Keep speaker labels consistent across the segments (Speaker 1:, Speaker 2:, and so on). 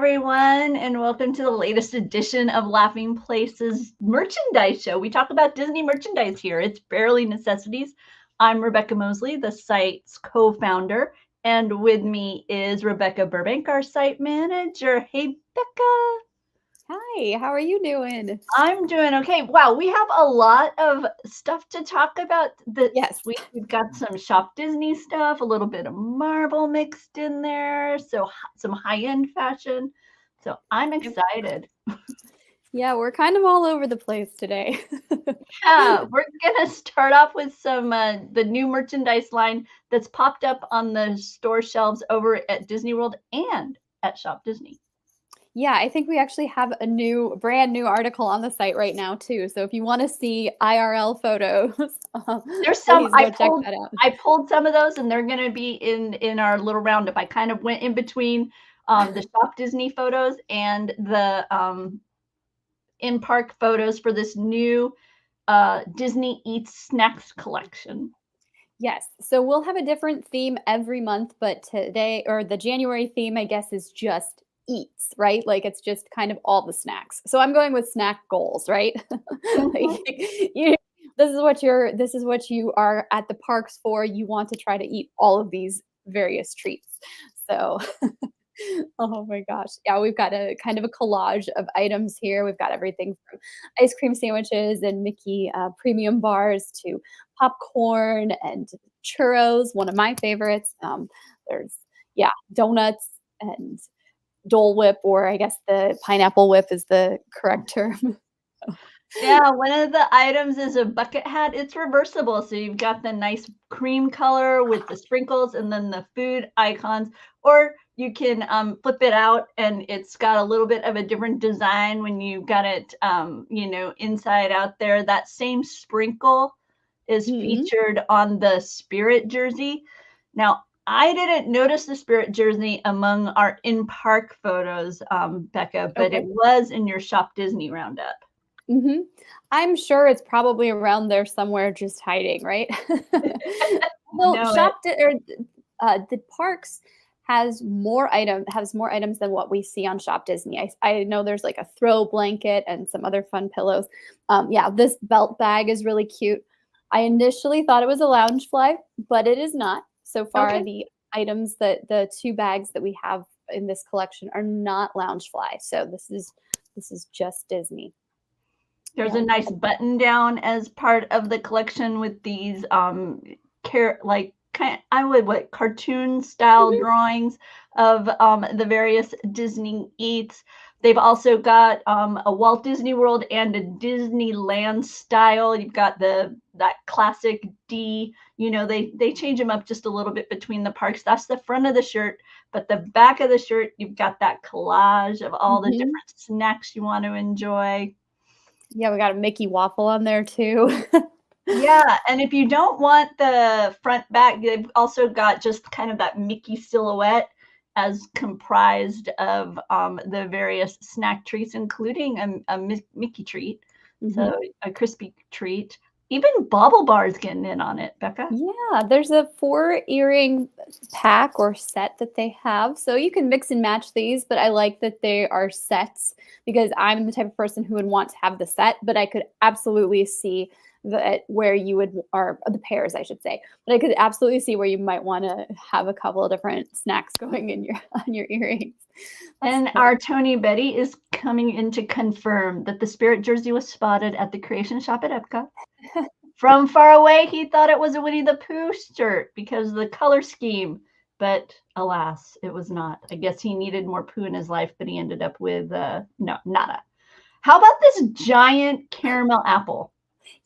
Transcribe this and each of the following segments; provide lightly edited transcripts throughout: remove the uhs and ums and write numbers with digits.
Speaker 1: everyone, and welcome to the latest edition of Laughing Places Merchandise Show. We talk about Disney merchandise here. It's barely necessities. I'm Rebecca Mosley, the site's co-founder, and with me is Rebecca Burbank, our site manager. Hey, Becca.
Speaker 2: Hi, how are you doing?
Speaker 1: I'm doing okay. Wow, we have a lot of stuff to talk about this week. We've got some Shop Disney stuff, a little bit of Marvel mixed in there, so some high-end fashion. So I'm excited.
Speaker 2: Yeah, we're kind of all over the place today.
Speaker 1: Yeah, we're gonna start off with some the new merchandise line that's popped up on the store shelves over at Disney World and at Shop Disney.
Speaker 2: Yeah, I think we actually have a brand new article on the site right now too. So if you want to see IRL photos,
Speaker 1: there's some.
Speaker 2: check that out.
Speaker 1: I pulled some of those, and they're going to be in our little roundup. I kind of went in between the Shop Disney photos and the in-park photos for this new Disney Eats Snacks collection.
Speaker 2: Yes, so we'll have a different theme every month, but today, or the January theme, I guess, is just eats, right? Like it's just kind of all the snacks. So I'm going with snack goals, right? This is what you are at the parks for. You want to try to eat all of these various treats. So oh my gosh. Yeah, we've got a kind of a collage of items here. We've got everything from ice cream sandwiches and Mickey premium bars to popcorn and churros, one of my favorites. There's donuts and Dole Whip, or I guess the pineapple whip is the correct term.
Speaker 1: Yeah, one of the items is a bucket hat. It's reversible, so you've got the nice cream color with the sprinkles and then the food icons, or you can flip it out and it's got a little bit of a different design when you got it, inside out there. That same sprinkle is featured on the Spirit jersey. Now, I didn't notice the Spirit jersey among our in-park photos, Becca, but it was in your Shop Disney roundup.
Speaker 2: I'm sure it's probably around there somewhere, just hiding, right? Well, the parks has more items than what we see on Shop Disney. I know there's like a throw blanket and some other fun pillows. This belt bag is really cute. I initially thought it was a Loungefly, but it is not. So far, the items the two bags that we have in this collection are not Loungefly. So this is just Disney.
Speaker 1: There's a nice button down as part of the collection with these cartoon style drawings of the various Disney Eats. They've also got a Walt Disney World and a Disneyland style. You've got that classic D. They change them up just a little bit between the parks. That's the front of the shirt, but the back of the shirt, you've got that collage of all the different snacks you want to enjoy.
Speaker 2: Yeah, we got a Mickey waffle on there too.
Speaker 1: Yeah, and if you don't want the front back, they've also got just kind of that Mickey silhouette as comprised of the various snack treats, including a Mickey treat, so a crispy treat. Even Bobble Bar's getting in on it, Becca.
Speaker 2: Yeah, there's a 4 earring pack or set that they have. So you can mix and match these, but I like that they are sets because I'm the type of person who would want to have the set, but I could absolutely see or the pairs, I should say. But I could absolutely see where you might want to have a couple of different snacks going on your earrings.
Speaker 1: And our Tony Betty is coming in to confirm that the Spirit jersey was spotted at the Creation Shop at Epcot. From far away, he thought it was a Winnie the Pooh shirt because of the color scheme, but alas, it was not. I guess he needed more Pooh in his life, but he ended up with nada. How about this giant caramel apple?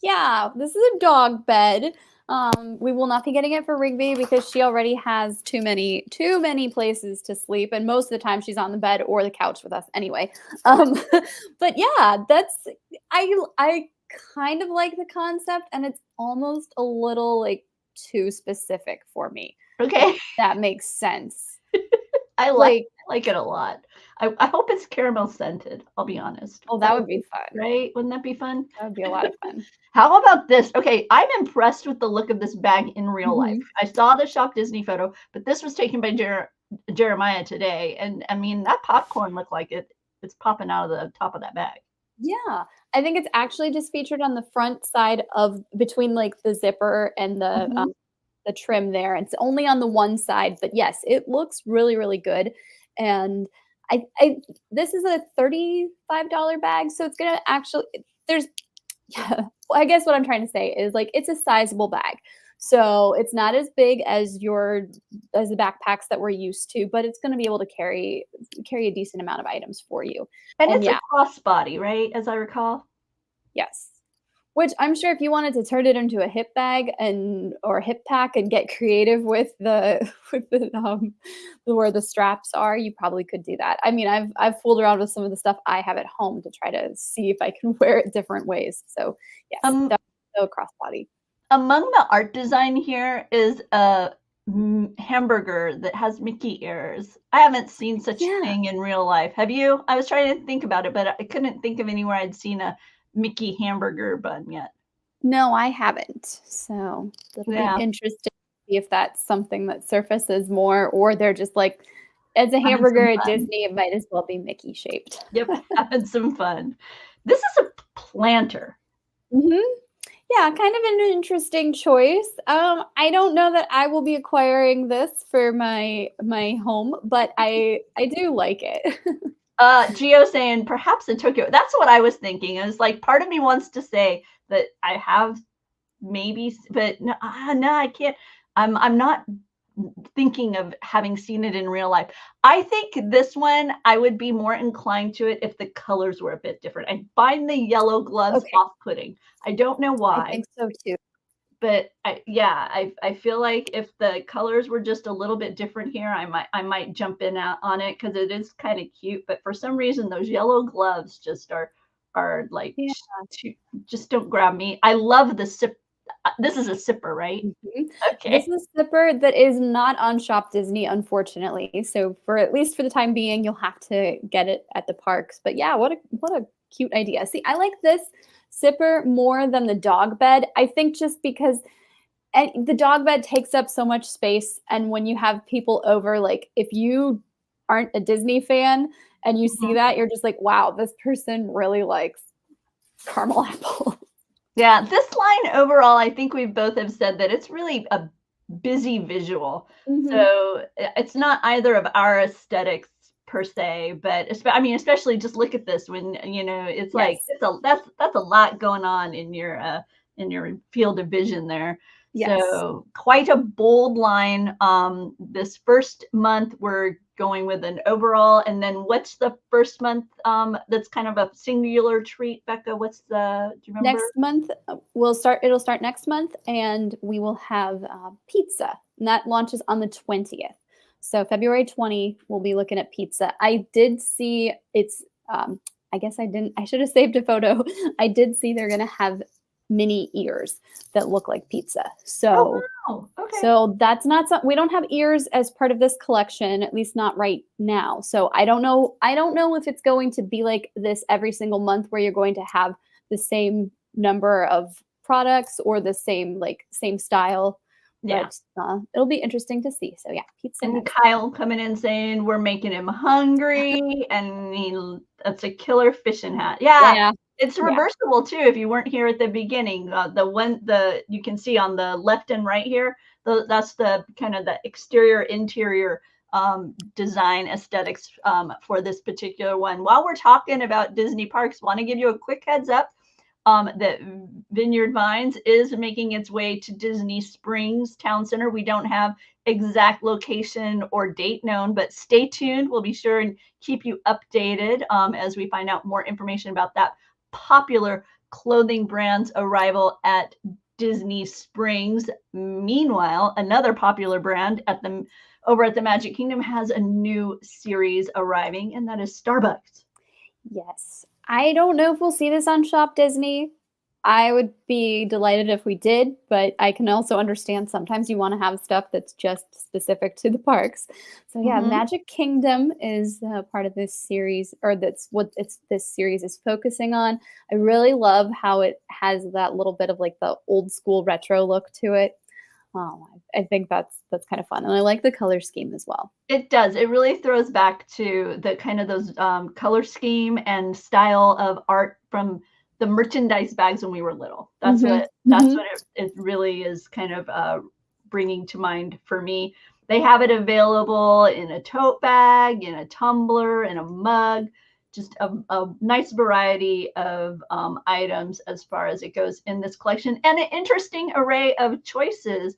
Speaker 2: Yeah, this is a dog bed. We will not be getting it for Rigby because she already has too many places to sleep, and most of the time she's on the bed or the couch with us anyway. But yeah, I kind of like the concept, and it's almost a little like too specific for me.
Speaker 1: Okay,
Speaker 2: if that makes sense.
Speaker 1: I like it a lot. I hope it's caramel scented. I'll be honest.
Speaker 2: Oh, that would be fun,
Speaker 1: right? Wouldn't that be fun?
Speaker 2: That would be a lot of fun.
Speaker 1: How about this? Okay, I'm impressed with the look of this bag in real life. I saw the Shop Disney photo, but this was taken by Jeremiah today, and I mean that popcorn looked like it's popping out of the top of that bag.
Speaker 2: Yeah, I think it's actually just featured on the front side of between like the zipper and
Speaker 1: Mhm.
Speaker 2: the trim there. It's only on the one side, but yes, it looks really, really good. And I this is a $35 bag, so it's gonna actually there's yeah. Well, I guess what I'm trying to say is like it's a sizable bag. So it's not as big as the backpacks that we're used to, but it's going to be able to carry a decent amount of items for you.
Speaker 1: And
Speaker 2: And
Speaker 1: it's a
Speaker 2: yeah,
Speaker 1: crossbody, right? As I recall.
Speaker 2: yes. Which I'm sure if you wanted to turn it into a hip bag or a hip pack and get creative with the with where the straps are, you probably could do that. I mean, I've fooled around with some of the stuff I have at home to try to see if I can wear it different ways. So yes,
Speaker 1: Um,
Speaker 2: definitely a crossbody.
Speaker 1: Among the art design here is a hamburger that has Mickey ears. I haven't seen such a
Speaker 2: Yeah.
Speaker 1: thing in real life. Have you? I was trying to think about it, but I couldn't think of anywhere I'd seen a Mickey hamburger bun yet.
Speaker 2: No, I haven't. So it'll be
Speaker 1: Yeah,
Speaker 2: interesting to see if that's something that surfaces more, or they're just like, as a
Speaker 1: having
Speaker 2: hamburger
Speaker 1: some
Speaker 2: at
Speaker 1: fun.
Speaker 2: Disney, it might as well be Mickey shaped.
Speaker 1: Yep, having some fun. This is a planter.
Speaker 2: Mhm. Yeah, kind of an interesting choice. I don't know that I will be acquiring this for my home, but I do like it.
Speaker 1: Geo saying perhaps in Tokyo. That's what I was thinking. It's like part of me wants to say that I have maybe, but no, no, I can't. I'm not thinking of having seen it in real life. I think this one I would be more inclined to it if the colors were a bit different. I find the yellow gloves
Speaker 2: Okay,
Speaker 1: off-putting. I don't know
Speaker 2: I
Speaker 1: why,
Speaker 2: think so too.
Speaker 1: but I feel like if the colors were just a little bit different here, I might jump in out on it because it is kind of cute. But for some reason, those yellow gloves just are like
Speaker 2: Yeah.
Speaker 1: too, just don't grab me. I love the sip. This is a sipper, right?
Speaker 2: Mhm. This
Speaker 1: Okay.
Speaker 2: is a zipper that is not on Shop Disney, unfortunately. So for at least for the time being, you'll have to get it at the parks. But yeah, what a cute idea. See, I like this zipper more than the dog bed. I think just because the dog bed takes up so much space, and when you have people over, like if you aren't a Disney fan and you see
Speaker 1: Mhm.
Speaker 2: that, you're just like, wow, this person really likes caramel apple.
Speaker 1: Yeah, this line overall, I think we both have said that it's really a busy visual.
Speaker 2: Mhm.
Speaker 1: So it's not either of our aesthetics per se, but I mean, especially just look at this when it's like
Speaker 2: Yes.
Speaker 1: that's a lot going on in your field of vision there.
Speaker 2: Yes.
Speaker 1: So quite a bold line. This first month we're going with an overall, and then what's the first month that's kind of a singular treat, Becca? Do you remember?
Speaker 2: Next month, it'll start next month, and we will have pizza. And that launches on the 20th. So February 20, we'll be looking at pizza. I did see I guess I should have saved a photo. I did see they're going to have mini ears that look like pizza.
Speaker 1: Oh,
Speaker 2: So
Speaker 1: wow. Okay.
Speaker 2: so that's not something we don't have ears as part of this collection, at least not right now. So I don't know. I don't know if it's going to be like this every single month where you're going to have the same number of products or the same style,
Speaker 1: Yeah.
Speaker 2: but it'll be interesting to see. So yeah, pizza
Speaker 1: And
Speaker 2: next.
Speaker 1: Kyle coming in saying we're making him hungry, and that's a killer fishing hat. Yeah,
Speaker 2: Yeah,
Speaker 1: it's
Speaker 2: yeah,
Speaker 1: reversible too. If you weren't here at the beginning, the you can see on the left and right here, that's the kind of the exterior interior design aesthetics for this particular one. While we're talking about Disney parks, want to give you a quick heads up that Vineyard Vines is making its way to Disney Springs Town Center. We don't have exact location or date known, but stay tuned. We'll be sure and keep you updated as we find out more information about that popular clothing brand's arrival at Disney Springs. Meanwhile, another popular brand over at the Magic Kingdom has a new series arriving, and that is Starbucks.
Speaker 2: yes. I don't know if we'll see this on Shop Disney. I would be delighted if we did, but I can also understand sometimes you want to have stuff that's just specific to the parks. So yeah,
Speaker 1: Mhm.
Speaker 2: Magic Kingdom is part of this series, or that's what this series is focusing on. I really love how it has that little bit of like the old school retro look to it. Oh, I think that's kind of fun, and I like the color scheme as well.
Speaker 1: It does. It really throws back to the kind of those color scheme and style of art from the merchandise bags when we were little. That's
Speaker 2: Mhm,
Speaker 1: what
Speaker 2: mhm.
Speaker 1: it really is kind of bringing to mind for me. They have it available in a tote bag, in a tumbler, in a mug, just a nice variety of items as far as it goes in this collection, and an interesting array of choices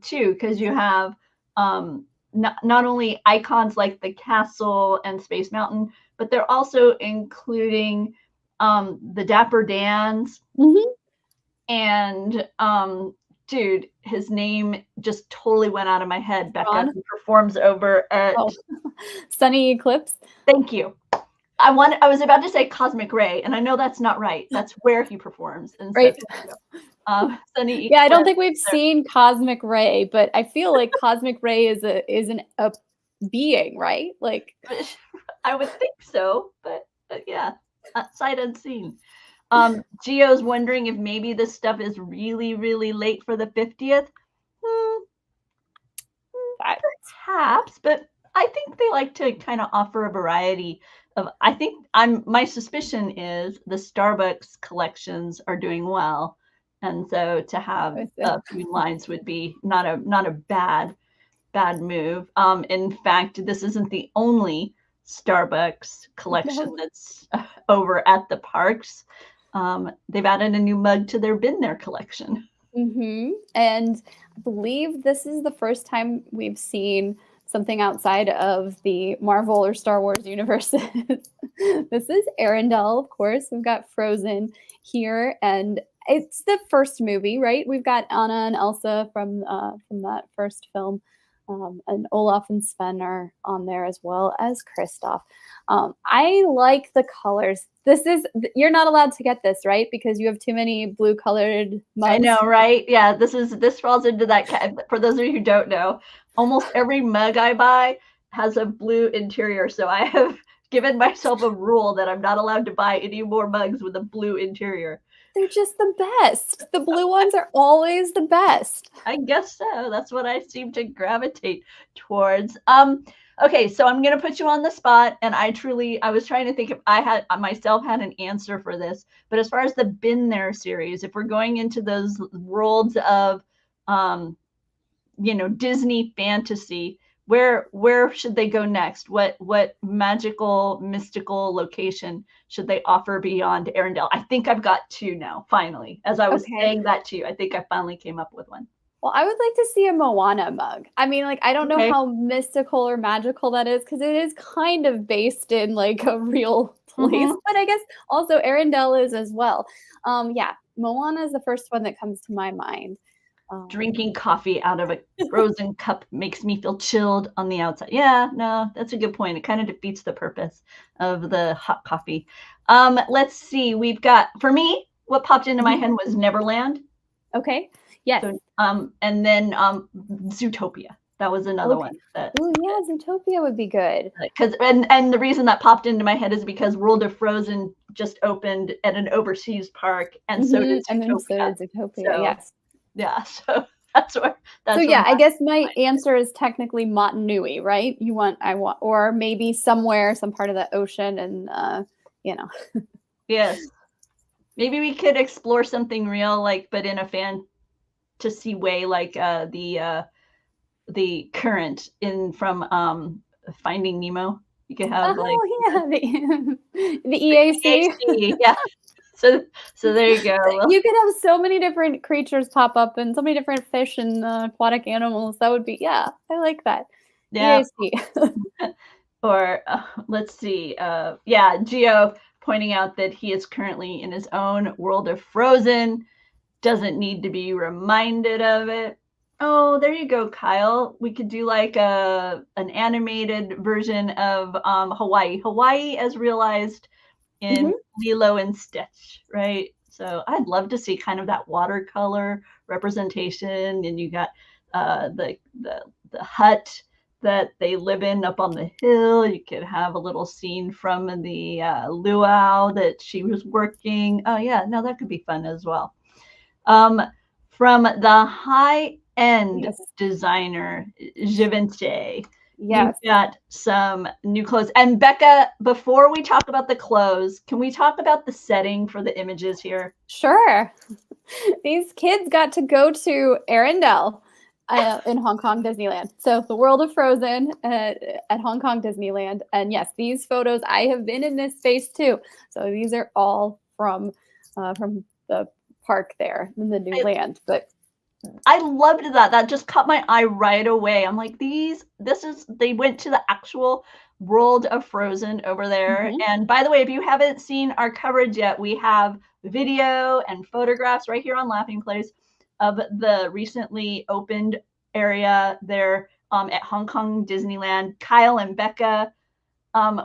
Speaker 1: too, because you have not only icons like the castle and Space Mountain, but they're also including the Dapper Dans
Speaker 2: Mhm.
Speaker 1: and dude, his name just totally went out of my head. Becca,
Speaker 2: Ron?
Speaker 1: who performs over at
Speaker 2: Oh, Sunny Eclipse?
Speaker 1: thank you. I was about to say Cosmic Ray, and I know that's not right. That's where he performs. And so
Speaker 2: Right.
Speaker 1: thank you. Sunny
Speaker 2: Yeah, I don't
Speaker 1: Eclipse.
Speaker 2: think we've seen Cosmic Ray, but I feel like Cosmic Ray is a being, right? Like
Speaker 1: I would think so, but yeah, sight unseen. Gio's wondering if maybe this stuff is really, really late for the 50th. Hmm,
Speaker 2: that.
Speaker 1: perhaps, but I think they like to kind of offer a variety of. I think my suspicion is the Starbucks collections are doing well, and so to have a few lines would be not a bad move. In fact, this isn't the only Starbucks collection
Speaker 2: No.
Speaker 1: that's over at the parks. They've added a new mug to their Been There collection.
Speaker 2: And I believe this is the first time we've seen something outside of the Marvel or Star Wars universes. This is Arendelle, of course. We've got Frozen here, and it's the first movie, right? We've got Anna and Elsa from that first film. And Olaf and Sven are on there as well as Kristoff. I like the colors. You're not allowed to get this, right? Because you have too many blue colored
Speaker 1: I
Speaker 2: mugs.
Speaker 1: know, right? Yeah, this falls into that. For those of you who don't know, almost every mug I buy has a blue interior. So I have given myself a rule that I'm not allowed to buy any more mugs with a blue interior.
Speaker 2: They're just the best. The blue ones are always the best.
Speaker 1: I guess so. That's what I seem to gravitate towards. Okay, so I'm gonna put you on the spot, and I was trying to think if I had myself had an answer for this. But as far as the Been There series, if we're going into those worlds of, Disney fantasy, where should they go next? What magical, mystical location should they offer beyond Arendelle? I think I've got two now. Finally, as I was
Speaker 2: Okay.
Speaker 1: saying that to you, I think I finally came up with one.
Speaker 2: Well, I would like to see a Moana mug. I mean, like, I don't know
Speaker 1: Okay.
Speaker 2: how mystical or magical that is because it is kind of based in like a real place,
Speaker 1: Mm-hmm.
Speaker 2: but I guess also Arendelle is as well. Yeah, Moana is the first one that comes to my mind.
Speaker 1: Drinking coffee out of a frozen cup makes me feel chilled on the outside. Yeah, no, that's a good point. It kind of defeats the purpose of the hot coffee. Let's see. We've got, for me, what popped into my
Speaker 2: Mhm.
Speaker 1: head was Neverland.
Speaker 2: Okay. Yes.
Speaker 1: So, and then Zootopia. That was another
Speaker 2: Okay.
Speaker 1: one that
Speaker 2: Oh yeah, Zootopia would be good.
Speaker 1: because and the reason that popped into my head is because World of Frozen just opened at an overseas park, and so did
Speaker 2: And then so
Speaker 1: Zootopia.
Speaker 2: did Zootopia.
Speaker 1: So
Speaker 2: Yes.
Speaker 1: yeah, so that's where
Speaker 2: So
Speaker 1: that's where
Speaker 2: yeah, I
Speaker 1: my
Speaker 2: guess my answer is technically Motunui, right? Or maybe somewhere, some part of the ocean, and you know.
Speaker 1: yes. Maybe we could explore something real, like, but in a fantasy way, like the current in from Finding Nemo. You could have like
Speaker 2: Oh yeah, the
Speaker 1: the
Speaker 2: EAC.
Speaker 1: EAC, yeah. So there you go. Well,
Speaker 2: You could have so many different creatures pop up and so many different fish and aquatic animals. That would be I like that.
Speaker 1: yeah.
Speaker 2: EAC.
Speaker 1: Or let's see. Yeah, Geo pointing out that he is currently in his own world of Frozen. Doesn't need to be reminded of it. Oh, there you go, Kyle. We could do like an animated version of Hawaii. Hawaii as realized in
Speaker 2: Mhm.
Speaker 1: Lilo and Stitch, right? So I'd love to see kind of that watercolor representation, and you got the hut that they live in up on the hill. You could have a little scene from the luau that she was working. Oh yeah, no, that could be fun as well. Um, from the high end designer, Givenchy.
Speaker 2: Yes.
Speaker 1: You've got some new clothes. And Becca, before we talk about the clothes, can we talk about the setting for the images here?
Speaker 2: Sure. These kids got to go to Arendelle in Hong Kong Disneyland. So the world of Frozen at Hong Kong Disneyland. And yes, these photos, I have been in this space too. So these are all from the park there in the new land. But
Speaker 1: I loved that. That just caught my eye right away. I'm like, they went to the actual world of Frozen over there. And by the way, if you haven't seen our coverage yet, we have video and photographs right here on Laughing Place of the recently opened area there at Hong Kong Disneyland. Kyle and Becca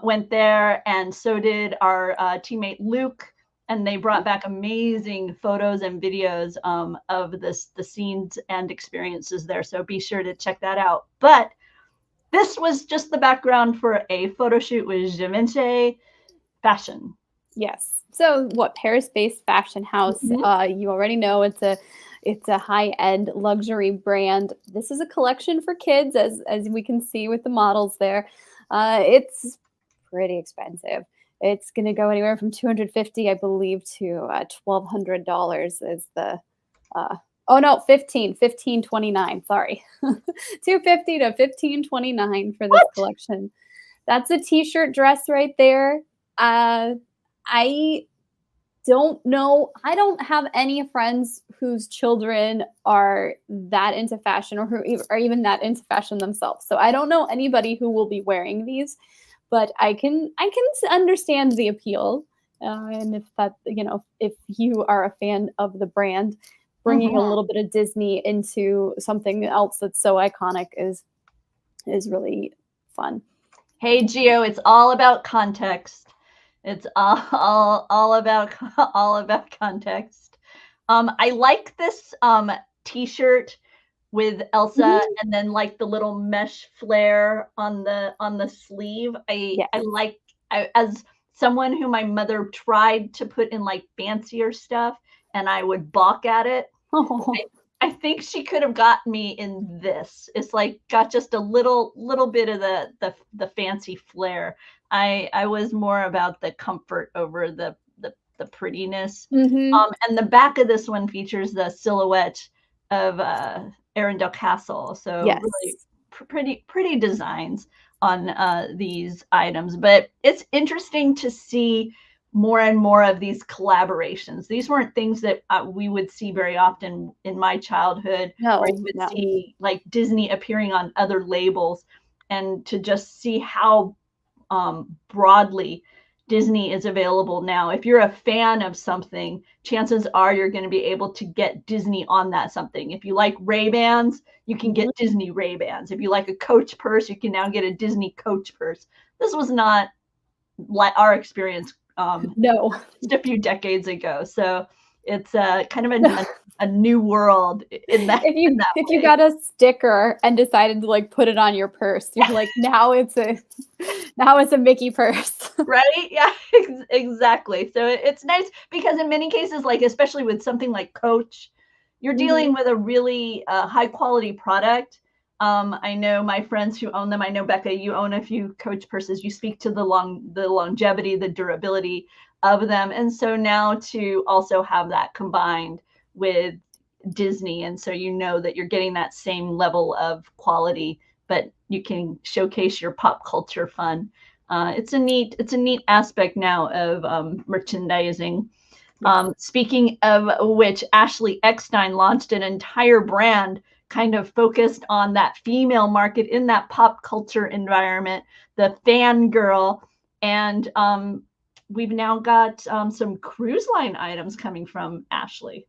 Speaker 1: went there, and so did our teammate Luke. And they brought back amazing photos and videos of the scenes and experiences there. So be sure to check that out. But this was just the background for a photo shoot with Givenchy Fashion.
Speaker 2: Yes. So what, Paris-based fashion house. You already know it's a high-end luxury brand. This is a collection for kids, as we can see with the models there. It's pretty expensive. It's going to go anywhere from $250, I believe, to $1,200 is the, $1,529, sorry. $250 to $1,529 for this collection. That's a t-shirt dress right there. I don't know. I don't have any friends whose children are that into fashion or who are even that into fashion themselves. So I don't know anybody who will be wearing these. But I can understand the appeal, and if that, if you are a fan of the brand, bringing a little bit of Disney into something else that's so iconic is really fun.
Speaker 1: Hey Gio, it's all about context. It's all about context. I like this t-shirt with Elsa and then like the little mesh flare on the sleeve. As someone who my mother tried to put in like fancier stuff and I would balk at it. I think she could have got me in this. It's like got just a little bit of the fancy flair. I was more about the comfort over the prettiness. And the back of this one features the silhouette of Arendelle Castle. So really pretty designs on these items. But it's interesting to see more and more of these collaborations. These weren't things that we would see very often in my childhood, where you would see like Disney appearing on other labels, and to just see how broadly Disney is available now. If you're a fan of something, chances are you're going to be able to get Disney on that something. If you like Ray-Bans, you can get Disney Ray-Bans. If you like a Coach purse, you can now get a Disney Coach purse. This was not like our experience just a few decades ago. So it's kind of a new world in that.
Speaker 2: If you got a sticker and decided to like put it on your purse, you're like, now it's a Mickey purse.
Speaker 1: Right? Yeah, exactly. So it's nice because in many cases, like especially with something like Coach, you're dealing with a really high quality product. I know my friends who own them. I know, Becca, you own a few Coach purses. You speak to the longevity, the durability of them. And so now to also have that combined with Disney. And so you know that you're getting that same level of quality, but you can showcase your pop culture fun. It's a neat aspect now of merchandising. Speaking of which, Ashley Eckstein launched an entire brand kind of focused on that female market in that pop culture environment, the fangirl. And we've now got some cruise line items coming from Ashley.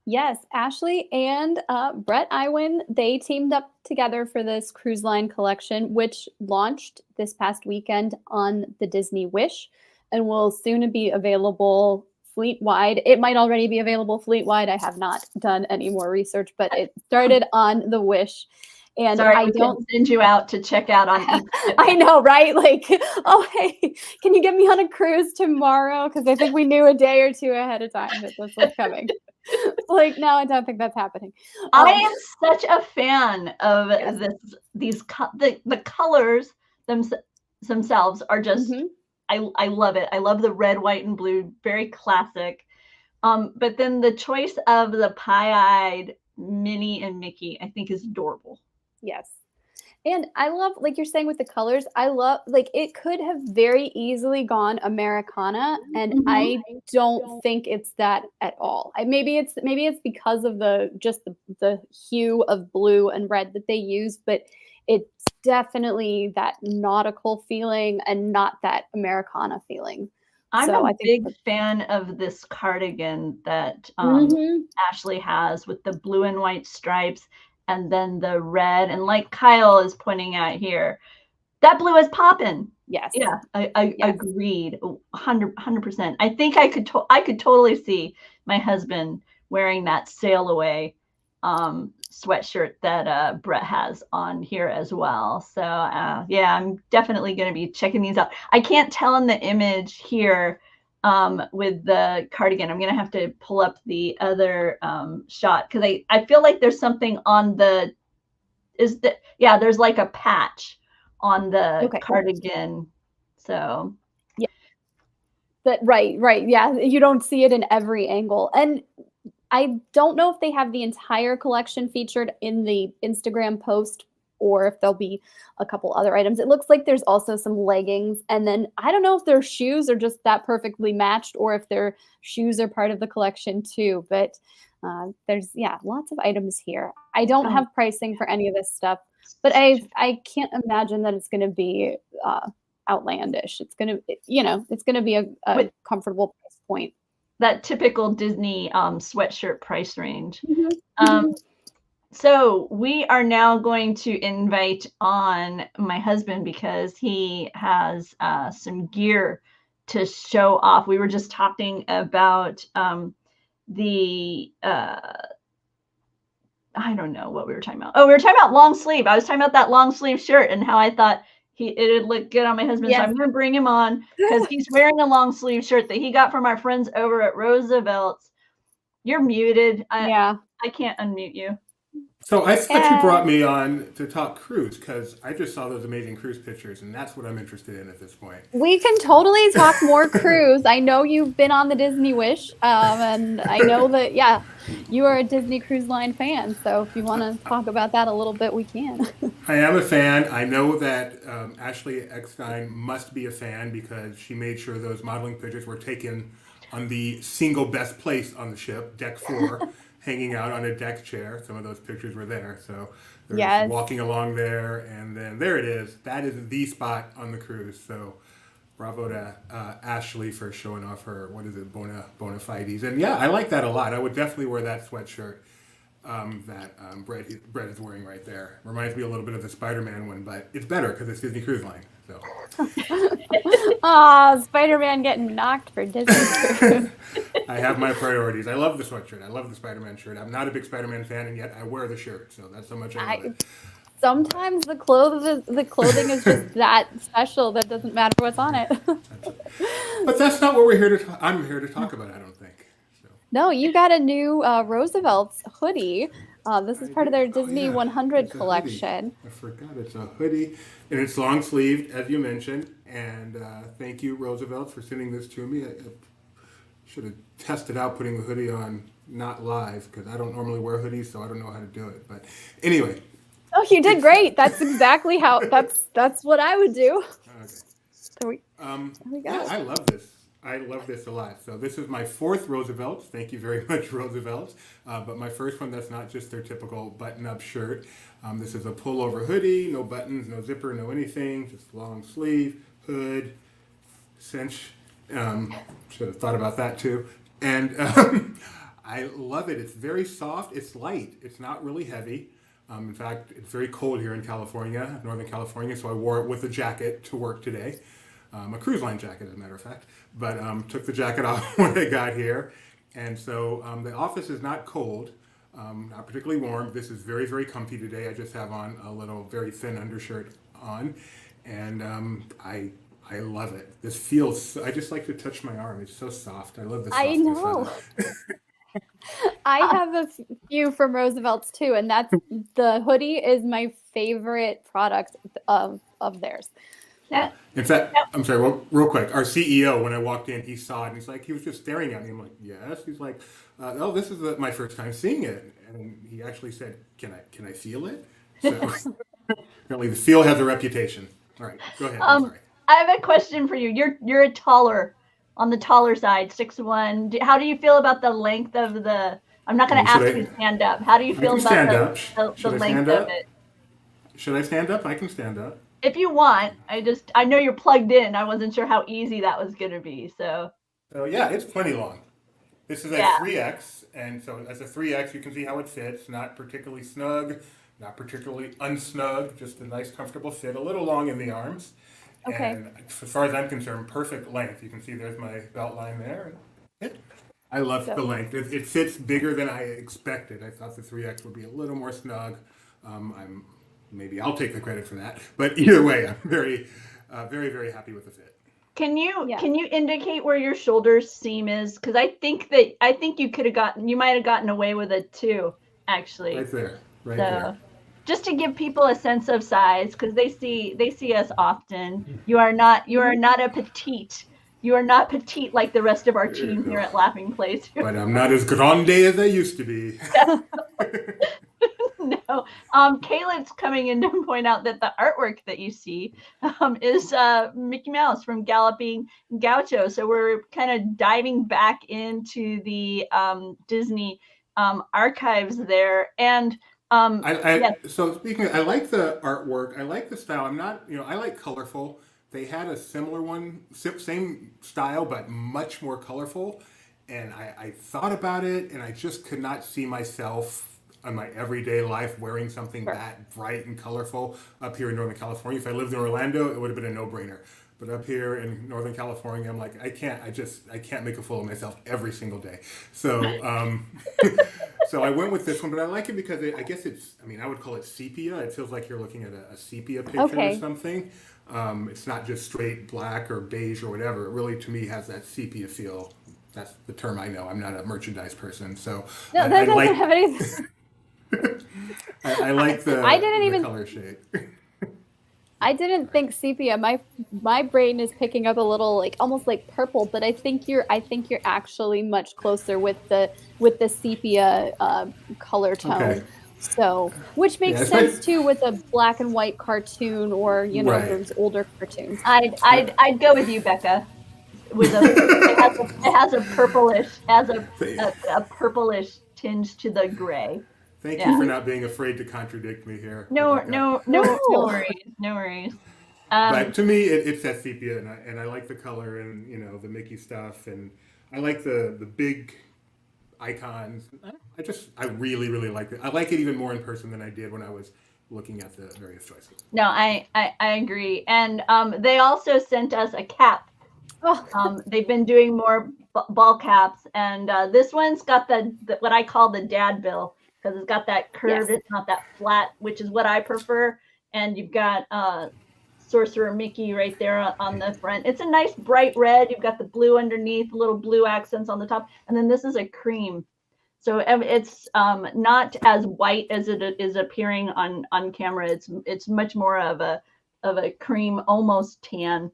Speaker 2: Yes, Ashley and Brett Iwin, they teamed up together for this cruise line collection, which launched this past weekend on the Disney Wish and will soon be available fleet-wide. It might already be available fleet-wide. I have not done any more research, but it started on the Wish. And
Speaker 1: sorry, I don't send you out to check out on each
Speaker 2: I know, right? Like, oh, hey, can you get me on a cruise tomorrow? Because I think we knew a day or two ahead of time that this was coming. Like, no, I don't think that's happening.
Speaker 1: I am such a fan of these the colors themselves are just I love it. I love the red, white, and blue, very classic. But then the choice of the pie-eyed Minnie and Mickey, I think is adorable.
Speaker 2: Yes. And I love, like you're saying with the colors, I love, like, it could have very easily gone Americana, and I don't think it's that at all. Maybe it's because of the hue of blue and red that they use, but it's definitely that nautical feeling and not that Americana feeling.
Speaker 1: I'm
Speaker 2: So
Speaker 1: a
Speaker 2: I think
Speaker 1: big fan of this cardigan that Ashley has with the blue and white stripes and then the red. And like Kyle is pointing out here, that blue is popping.
Speaker 2: Yes.
Speaker 1: Yeah, I agreed. 100%. I think I could totally see my husband wearing that sail away sweatshirt that Brett has on here as well. So yeah, I'm definitely going to be checking these out. I can't tell in the image here with the cardigan. I'm going to have to pull up the other shot because I feel like there's something on there's like a patch on the cardigan. So
Speaker 2: yeah, but right. Yeah, you don't see it in every angle. And I don't know if they have the entire collection featured in the Instagram post or if there'll be a couple other items. It looks like there's also some leggings. And then I don't know if their shoes are just that perfectly matched or if their shoes are part of the collection too. But there's, lots of items here. I don't have pricing for any of this stuff, but I can't imagine that it's going to be outlandish. It's going to, it's going to be a comfortable price point.
Speaker 1: That typical Disney sweatshirt price range. So we are now going to invite on my husband because he has some gear to show off. We were just talking about the I don't know what we were talking about. Oh, we were talking about long sleeve. I was talking about that long sleeve shirt and how I thought it'd look good on my husband. Yes. So I'm going to bring him on because he's wearing a long sleeve shirt that he got from our friends over at Roosevelt's. You're muted. I can't unmute you.
Speaker 3: So I thought you brought me on to talk cruise because I just saw those amazing cruise pictures and that's what I'm interested in at this point.
Speaker 2: We can totally talk more cruise. I know you've been on the Disney Wish and I know that, you are a Disney Cruise Line fan. So if you want to talk about that a little bit, we can.
Speaker 3: I am a fan. I know that Ashley Eckstein must be a fan because she made sure those modeling pictures were taken on the single best place on the ship, deck 4. Hanging out on a deck chair. Some of those pictures were there. So there's walking along there, and then there it is. That is the spot on the cruise. So bravo to Ashley for showing off her, bona fides. And I like that a lot. I would definitely wear that sweatshirt that Brett is wearing right there. Reminds me a little bit of the Spider-Man one, but it's better because it's Disney Cruise Line. So.
Speaker 2: Spider-Man getting knocked for Disney.
Speaker 3: I have my priorities. I love the sweatshirt. I love the Spider-Man shirt. I'm not a big Spider-Man fan, and yet I wear the shirt. So that's how much I love it.
Speaker 2: Sometimes the clothing is just that special that doesn't matter what's on it.
Speaker 3: But that's not what we're here to. I'm here to talk about. I don't think. So.
Speaker 2: No, you got a new Roosevelt's hoodie. This is part of their Disney 100 collection.
Speaker 3: I forgot it's a hoodie, and it's long sleeved, as you mentioned. And thank you, Roosevelt, for sending this to me. I should have tested out putting the hoodie on not live because I don't normally wear hoodies, so I don't know how to do it. But anyway.
Speaker 2: Oh, you did great. That's exactly how. That's what I would do.
Speaker 3: Okay.
Speaker 2: So we go.
Speaker 3: I love this. I love this a lot. So this is my 4th Roosevelt's. Thank you very much, Roosevelt's. But my first one that's not just their typical button-up shirt. This is a pullover hoodie, no buttons, no zipper, no anything, just long sleeve, hood, cinch. Should have thought about that too. And I love it. It's very soft. It's light. It's not really heavy. In fact, it's very cold here in California, Northern California, so I wore it with a jacket to work today. A cruise line jacket, as a matter of fact. But took the jacket off when I got here. And so the office is not cold, not particularly warm. This is very, very comfy today. I just have on a little very thin undershirt on. And I love it. This feels, I just like to touch my arm. It's so soft. I love the softness
Speaker 2: I know.
Speaker 3: of it.
Speaker 2: I have a few from Roosevelt's too, and that's the hoodie is my favorite product of theirs.
Speaker 1: Yeah.
Speaker 3: In fact, I'm sorry, real quick. Our CEO, when I walked in, he saw it and he's like, he was just staring at me. I'm like, yes. He's like, oh, this is my first time seeing it. And he actually said, can I feel it? So apparently the feel has a reputation. All right, go ahead. I'm sorry.
Speaker 1: I have a question for you. You're on the taller side, 6'1". How do you feel about the length of the? I'm not going to ask you to stand up. How do you feel about the length of it?
Speaker 3: Should I stand up? I can stand up.
Speaker 1: If you want. I know you're plugged in. I wasn't sure how easy that was going to be. So
Speaker 3: yeah, it's plenty long. This is a 3X, and so as a 3X, you can see how it fits. Not particularly snug, not particularly unsnug, just a nice, comfortable fit. A little long in the arms. Okay. And as far as I'm concerned, perfect length. You can see there's my belt line there. I love the length. It fits bigger than I expected. I thought the 3X would be a little more snug. Maybe I'll take the credit for that. But either way, I'm very, very happy with the fit.
Speaker 1: Can you indicate where your shoulder seam is? Because I think you might have gotten away with it too, actually.
Speaker 3: Right there.
Speaker 1: Just to give people a sense of size, because they see us often. You are not a petite. You are not petite like the rest of our team here at Laughing Place.
Speaker 3: But I'm not as grande as I used to be.
Speaker 1: No. Caleb's coming in to point out that the artwork that you see is Mickey Mouse from Galloping Gaucho. So we're kind of diving back into the Disney archives there. And
Speaker 3: so speaking I like the artwork. I like the style. I'm not, I like colorful. They had a similar one, same style, but much more colorful. And I thought about it, and I just could not see myself on my everyday life wearing something that bright and colorful up here in Northern California. If I lived in Orlando, it would have been a no-brainer. But up here in Northern California, I'm like, I can't make a fool of myself every single day. So, so I went with this one, but I like it because I guess I would call it sepia. It feels like you're looking at a sepia picture or something. It's not just straight black or beige or whatever. It really, to me, has that sepia feel. That's the term I know. I'm not a merchandise person, so
Speaker 2: no, that doesn't have anything.
Speaker 3: I like the color shade.
Speaker 2: I didn't think sepia. My brain is picking up a little almost like purple, but I think you're actually much closer with the sepia color tone. Okay. So, which makes sense too with a black and white cartoon or those older cartoons.
Speaker 1: I'd go with you, Becca. It has a purplish tinge to the gray.
Speaker 3: Thank you for not being afraid to contradict me here.
Speaker 1: No worries.
Speaker 3: But to me, it's that sepia, and I like the color and the Mickey stuff, and I like the big icons. I really, really like it. I like it even more in person than I did when I was looking at the various choices.
Speaker 1: No, I agree, and they also sent us a cap. They've been doing more ball caps, and this one's got the what I call the dad bill. Because it's got that curve, It's not that flat, which is what I prefer. And you've got Sorcerer Mickey right there on the front. It's a nice bright red. You've got the blue underneath, little blue accents on the top. And then this is a cream. So it's not as white as it is appearing on camera. It's much more of a cream, almost tan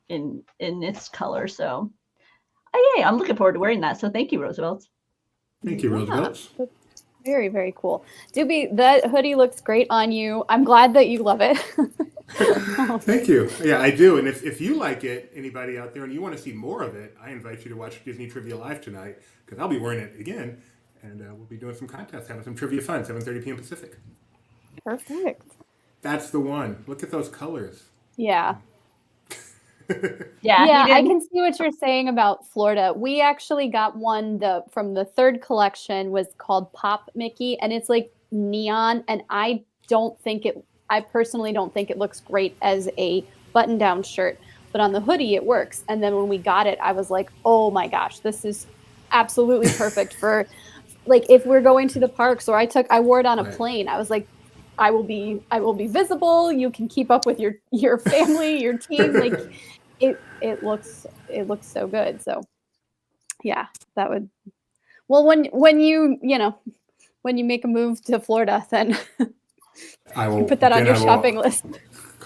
Speaker 1: in its color. So yeah, I'm looking forward to wearing that. So thank you, Roosevelt.
Speaker 3: Thank you, Roosevelt.
Speaker 2: Very, very cool. Doobie, that hoodie looks great on you. I'm glad that you love it.
Speaker 3: Thank you. Yeah, I do. And if you like it, anybody out there, and you want to see more of it, I invite you to watch Disney Trivia Live tonight, because I'll be wearing it again, and we'll be doing some contests, having some trivia fun, 7:30 p.m. Pacific.
Speaker 2: Perfect.
Speaker 3: That's the one. Look at those colors.
Speaker 2: Yeah. Yeah, I can see what you're saying about Florida. We actually got one from the third collection, was called Pop Mickey, and it's like neon, and I personally don't think it looks great as a button-down shirt, but on the hoodie it works. And then when we got it, I was like, oh my gosh, this is absolutely perfect for if we're going to the parks, or I wore it on a plane. I was like, I will be visible. You can keep up with your family, your team. It looks so good. So yeah, Well, when you make a move to Florida, then
Speaker 3: I
Speaker 2: you
Speaker 3: will
Speaker 2: put that on
Speaker 3: then
Speaker 2: your
Speaker 3: I will
Speaker 2: shopping list.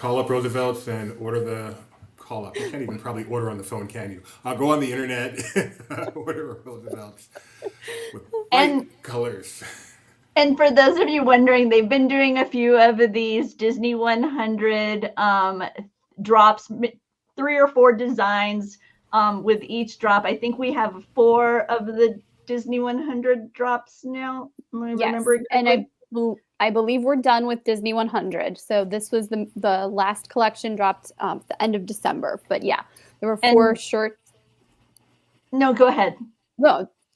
Speaker 3: call up Roosevelt's and order the call up. You can't even probably order on the phone, can you? I'll go on the internet, order a Roosevelt's with bright
Speaker 1: And
Speaker 3: colors.
Speaker 1: And for those of you wondering, they've been doing a few of these Disney 100 drops, 3 or 4 designs with each drop. I think we have 4 of the Disney 100 drops now. Am I remembering correctly?
Speaker 2: And I believe we're done with Disney 100. So this was the last collection dropped at the end of December. But yeah, there were 4 shirts.
Speaker 1: No, go ahead.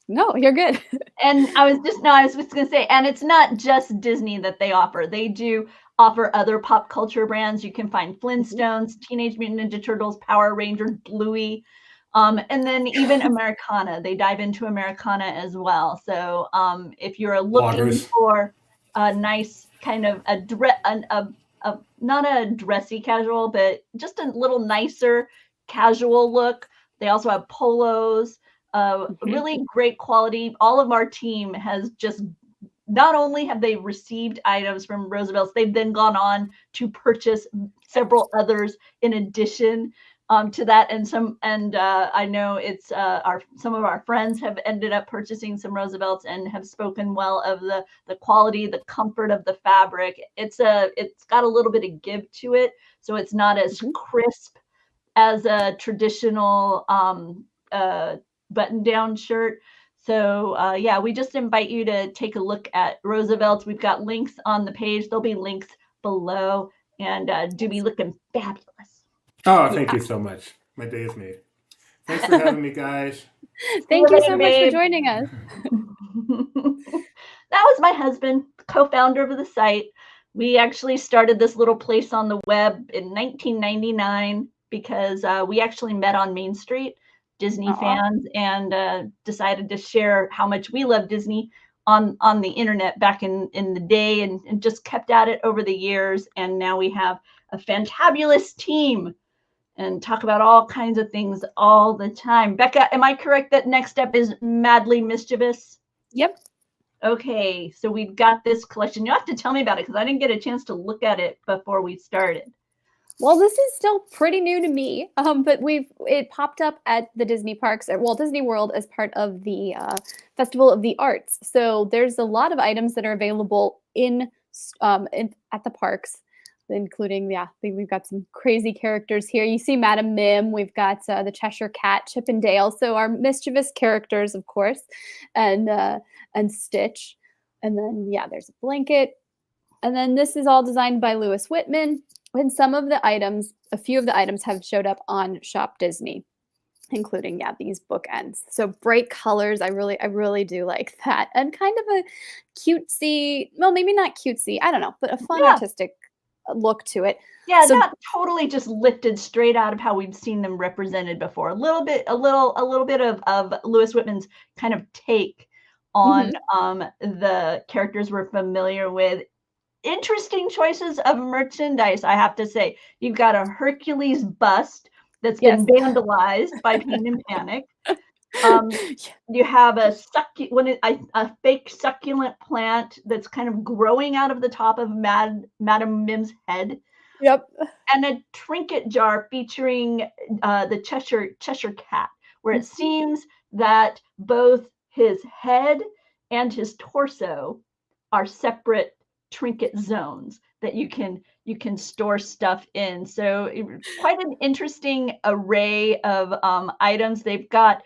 Speaker 2: No, you're good.
Speaker 1: And I was just going to say, and it's not just Disney that they offer. They do offer other pop culture brands. You can find Flintstones, Teenage Mutant Ninja Turtles, Power Rangers, Bluey, and then even Americana. They dive into Americana as well. So if you're looking for a nice kind of not a dressy casual, but just a little nicer casual look, they also have polos. Really great quality. All of our team has just, not only have they received items from Roosevelt's, they've then gone on to purchase several others in addition to that. And I know it's some of our friends have ended up purchasing some Roosevelt's and have spoken well of the quality, the comfort of the fabric. It's got a little bit of give to it, so it's not as crisp as a traditional button-down shirt. So yeah, we just invite you to take a look at Roosevelt's. We've got links on the page. There'll be links below, and do be looking fabulous.
Speaker 3: Oh, thank you so much. My day is made. Thanks for having me, guys.
Speaker 2: Thank you so much for joining us.
Speaker 1: That was my husband, co-founder of the site. We actually started this little place on the web in 1999 because we actually met on Main Street, Disney fans, and decided to share how much we love Disney on the internet back in the day, and just kept at it over the years. And now we have a fantabulous team and talk about all kinds of things all the time. Becca, am I correct that next up is Madly Mischievous?
Speaker 2: Yep.
Speaker 1: Okay, so we've got this collection. You have to tell me about it because I didn't get a chance to look at it before we started.
Speaker 2: Well, this is still pretty new to me, but it popped up at the Disney parks at Walt Disney World as part of the Festival of the Arts. So there's a lot of items that are available at the parks, including, we've got some crazy characters here. You see Madam Mim, we've got the Cheshire Cat, Chip and Dale, so our mischievous characters, of course, and Stitch. And then, there's a blanket. And then this is all designed by Lewis Whitman. And a few of the items have showed up on Shop Disney, including, these bookends. So bright colors, I really do like that. And kind of a cutesy, well, maybe not cutesy, I don't know, but a fun artistic look to it.
Speaker 1: Yeah, so, not totally just lifted straight out of how we've seen them represented before. A little bit of Lewis Whitman's kind of take on the characters we're familiar with. Interesting choices of merchandise, I have to say. You've got a Hercules bust that's been vandalized by Pain and Panic. You have a fake succulent plant that's kind of growing out of the top of Madam Mim's head.
Speaker 2: Yep.
Speaker 1: And a trinket jar featuring the Cheshire Cat, where it seems that both his head and his torso are separate trinket zones that you can store stuff in. So quite an interesting array of items. They've got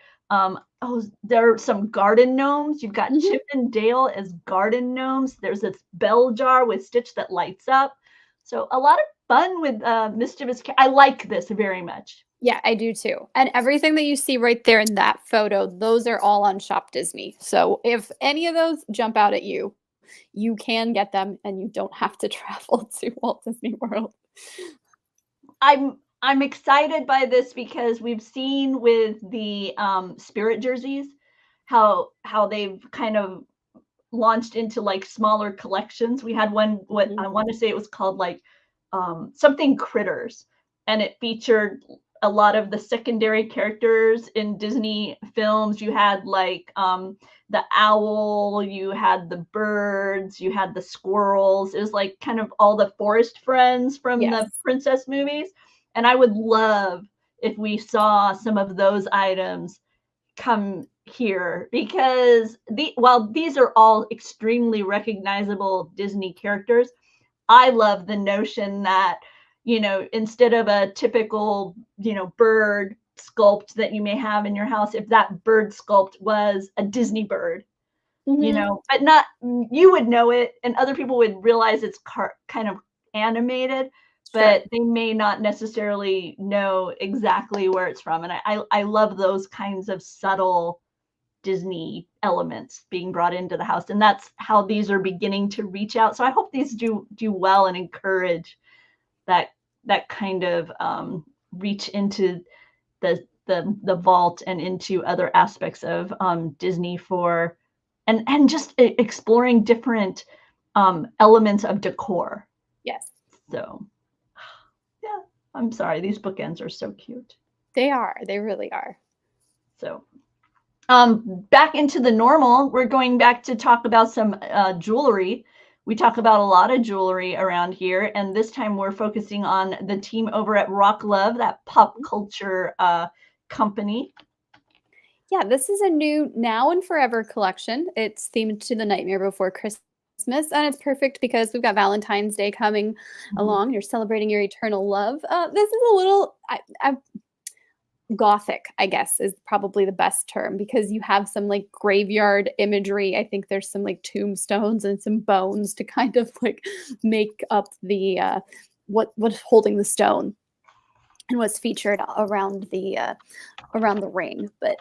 Speaker 1: there are some garden gnomes. You've got Chip and Dale as garden gnomes. There's this bell jar with Stitch that lights up. So a lot of fun with Mischievous. I like this very much.
Speaker 2: Yeah, I do too. And everything that you see right there in that photo, those are all on Shop Disney. So if any of those jump out at you, you can get them and you don't have to travel to Walt Disney World.
Speaker 1: I'm excited by this because we've seen with the Spirit jerseys how they've kind of launched into like smaller collections. We had one, I want to say it was called like something Critters, and it featured a lot of the secondary characters in Disney films. You had like the owl, you had the birds, you had the squirrels. It was like kind of all the forest friends from
Speaker 2: Yes.
Speaker 1: the princess movies. And I would love if we saw some of those items come here, because while these are all extremely recognizable Disney characters, I love the notion that, instead of a typical, bird sculpt that you may have in your house, if that bird sculpt was a Disney bird, but not, you would know it and other people would realize it's kind of animated, but they may not necessarily know exactly where it's from. And I love those kinds of subtle Disney elements being brought into the house, and that's how these are beginning to reach out. So I hope these do well and encourage that kind of reach into the vault and into other aspects of Disney for and just exploring different elements of decor.
Speaker 2: Yes.
Speaker 1: So yeah, I'm sorry, these bookends are so cute.
Speaker 2: They are. They really are.
Speaker 1: So back into the normal, we're going back to talk about some jewelry. We talk about a lot of jewelry around here, and this time we're focusing on the team over at RockLove, that pop culture company.
Speaker 2: Yeah, this is a new Now and Forever collection. It's themed to the Nightmare Before Christmas, and it's perfect because we've got Valentine's Day coming along. You're celebrating your eternal love. This is a little gothic, I guess, is probably the best term, because you have some like graveyard imagery. I think there's some like tombstones and some bones to kind of like make up the what's holding the stone and what's featured around the ring. But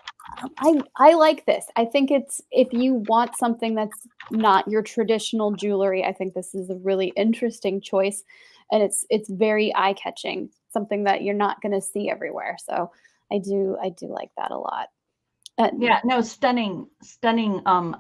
Speaker 2: I like this. I think it's, if you want something that's not your traditional jewelry, I think this is a really interesting choice, and it's very eye-catching, something that you're not going to see everywhere. So I do like that a lot.
Speaker 1: Yeah, no, stunning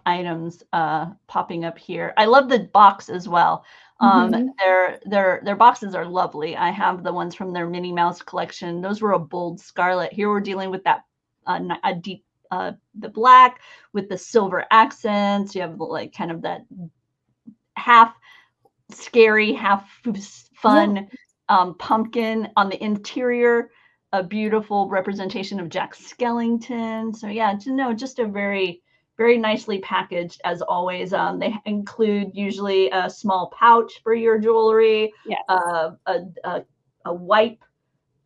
Speaker 1: items popping up here. I love the box as well. Their boxes are lovely. I have the ones from their Minnie Mouse collection. Those were a bold scarlet. Here we're dealing with that a deep the black with the silver accents. You have like kind of that half scary, half fun pumpkin on the interior. A beautiful representation of Jack Skellington. So yeah, just a very, very nicely packaged as always. They include usually a small pouch for your jewelry, a wipe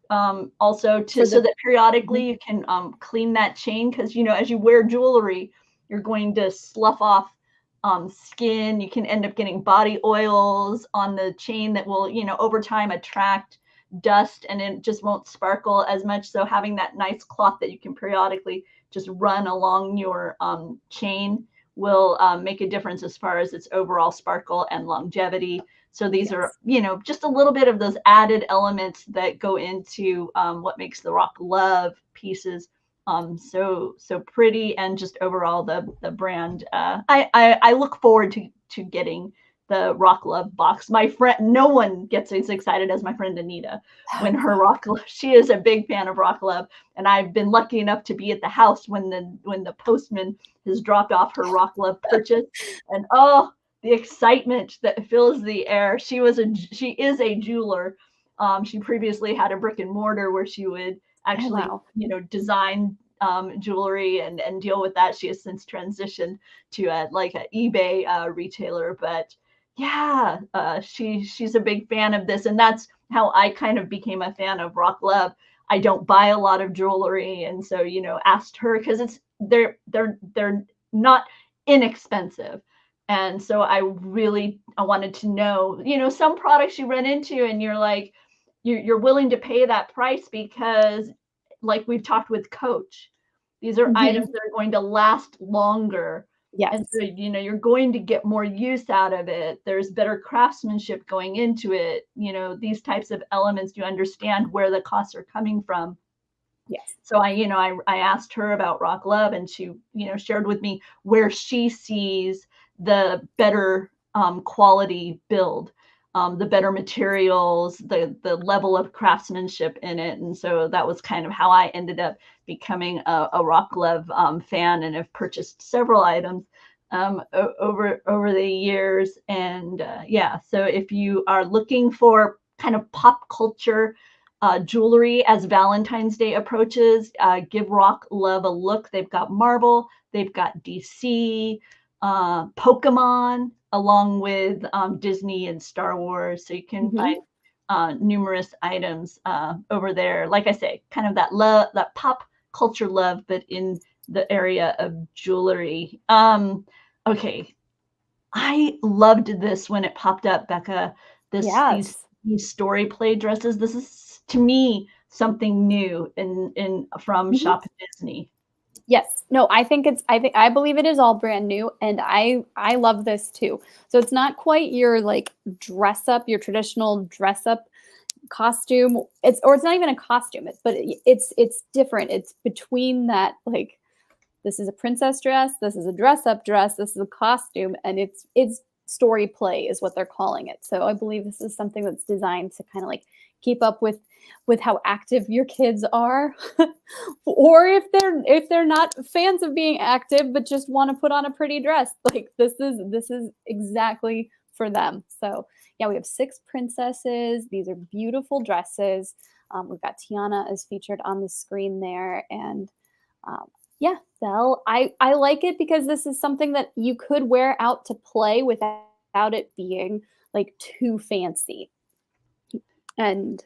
Speaker 1: also so that periodically you can clean that chain, because as you wear jewelry, you're going to slough off skin. You can end up getting body oils on the chain that will over time attract dust, and it just won't sparkle as much. So having that nice cloth that you can periodically just run along your chain will make a difference as far as its overall sparkle and longevity. So these are, just a little bit of those added elements that go into what makes the RockLove pieces so pretty, and just overall the brand. I look forward to getting the RockLove box. My friend, no one gets as excited as my friend Anita when her RockLove. She is a big fan of RockLove, and I've been lucky enough to be at the house when the postman has dropped off her RockLove purchase, and the excitement that fills the air. She is a jeweler. She previously had a brick and mortar where she would actually design jewelry and deal with that. She has since transitioned to an eBay retailer, but yeah, she's a big fan of this, and that's how I kind of became a fan of RockLove. I don't buy a lot of jewelry, and so asked her, because they're not inexpensive, and so I wanted to know, some products you run into and you're like, you're willing to pay that price because, like we've talked with Coach, these are items that are going to last longer.
Speaker 2: Yes.
Speaker 1: And so, you're going to get more use out of it. There's better craftsmanship going into it. These types of elements, you understand where the costs are coming from.
Speaker 2: Yes.
Speaker 1: So I asked her about RockLove, and she, shared with me where she sees the better quality build. the better materials, the level of craftsmanship in it. And so that was kind of how I ended up becoming a RockLove fan, and have purchased several items over the years. And yeah, so if you are looking for kind of pop culture jewelry as Valentine's Day approaches, give RockLove a look. They've got Marvel, they've got DC, Pokemon, along with Disney and Star Wars. So you can find numerous items over there. Like I say, kind of that love, that pop culture love, but in the area of jewelry. Okay, I loved this when it popped up, Becca. These story play dresses. This is, to me, something new from Shop Disney.
Speaker 2: Yes. No, I believe it is all brand new, and I love this too. So it's not quite your like your traditional dress up costume. It's not even a costume, but it's different. It's between that, like, this is a princess dress, this is a dress up dress, this is a costume, and it's story play is what they're calling it. So I believe this is something that's designed to kind of like keep up with how active your kids are, or if they're not fans of being active but just want to put on a pretty dress, like this is exactly for them. So yeah, we have 6 princesses. These are beautiful dresses. We've got Tiana is featured on the screen there, and yeah, I like it because this is something that you could wear out to play without it being like too fancy. And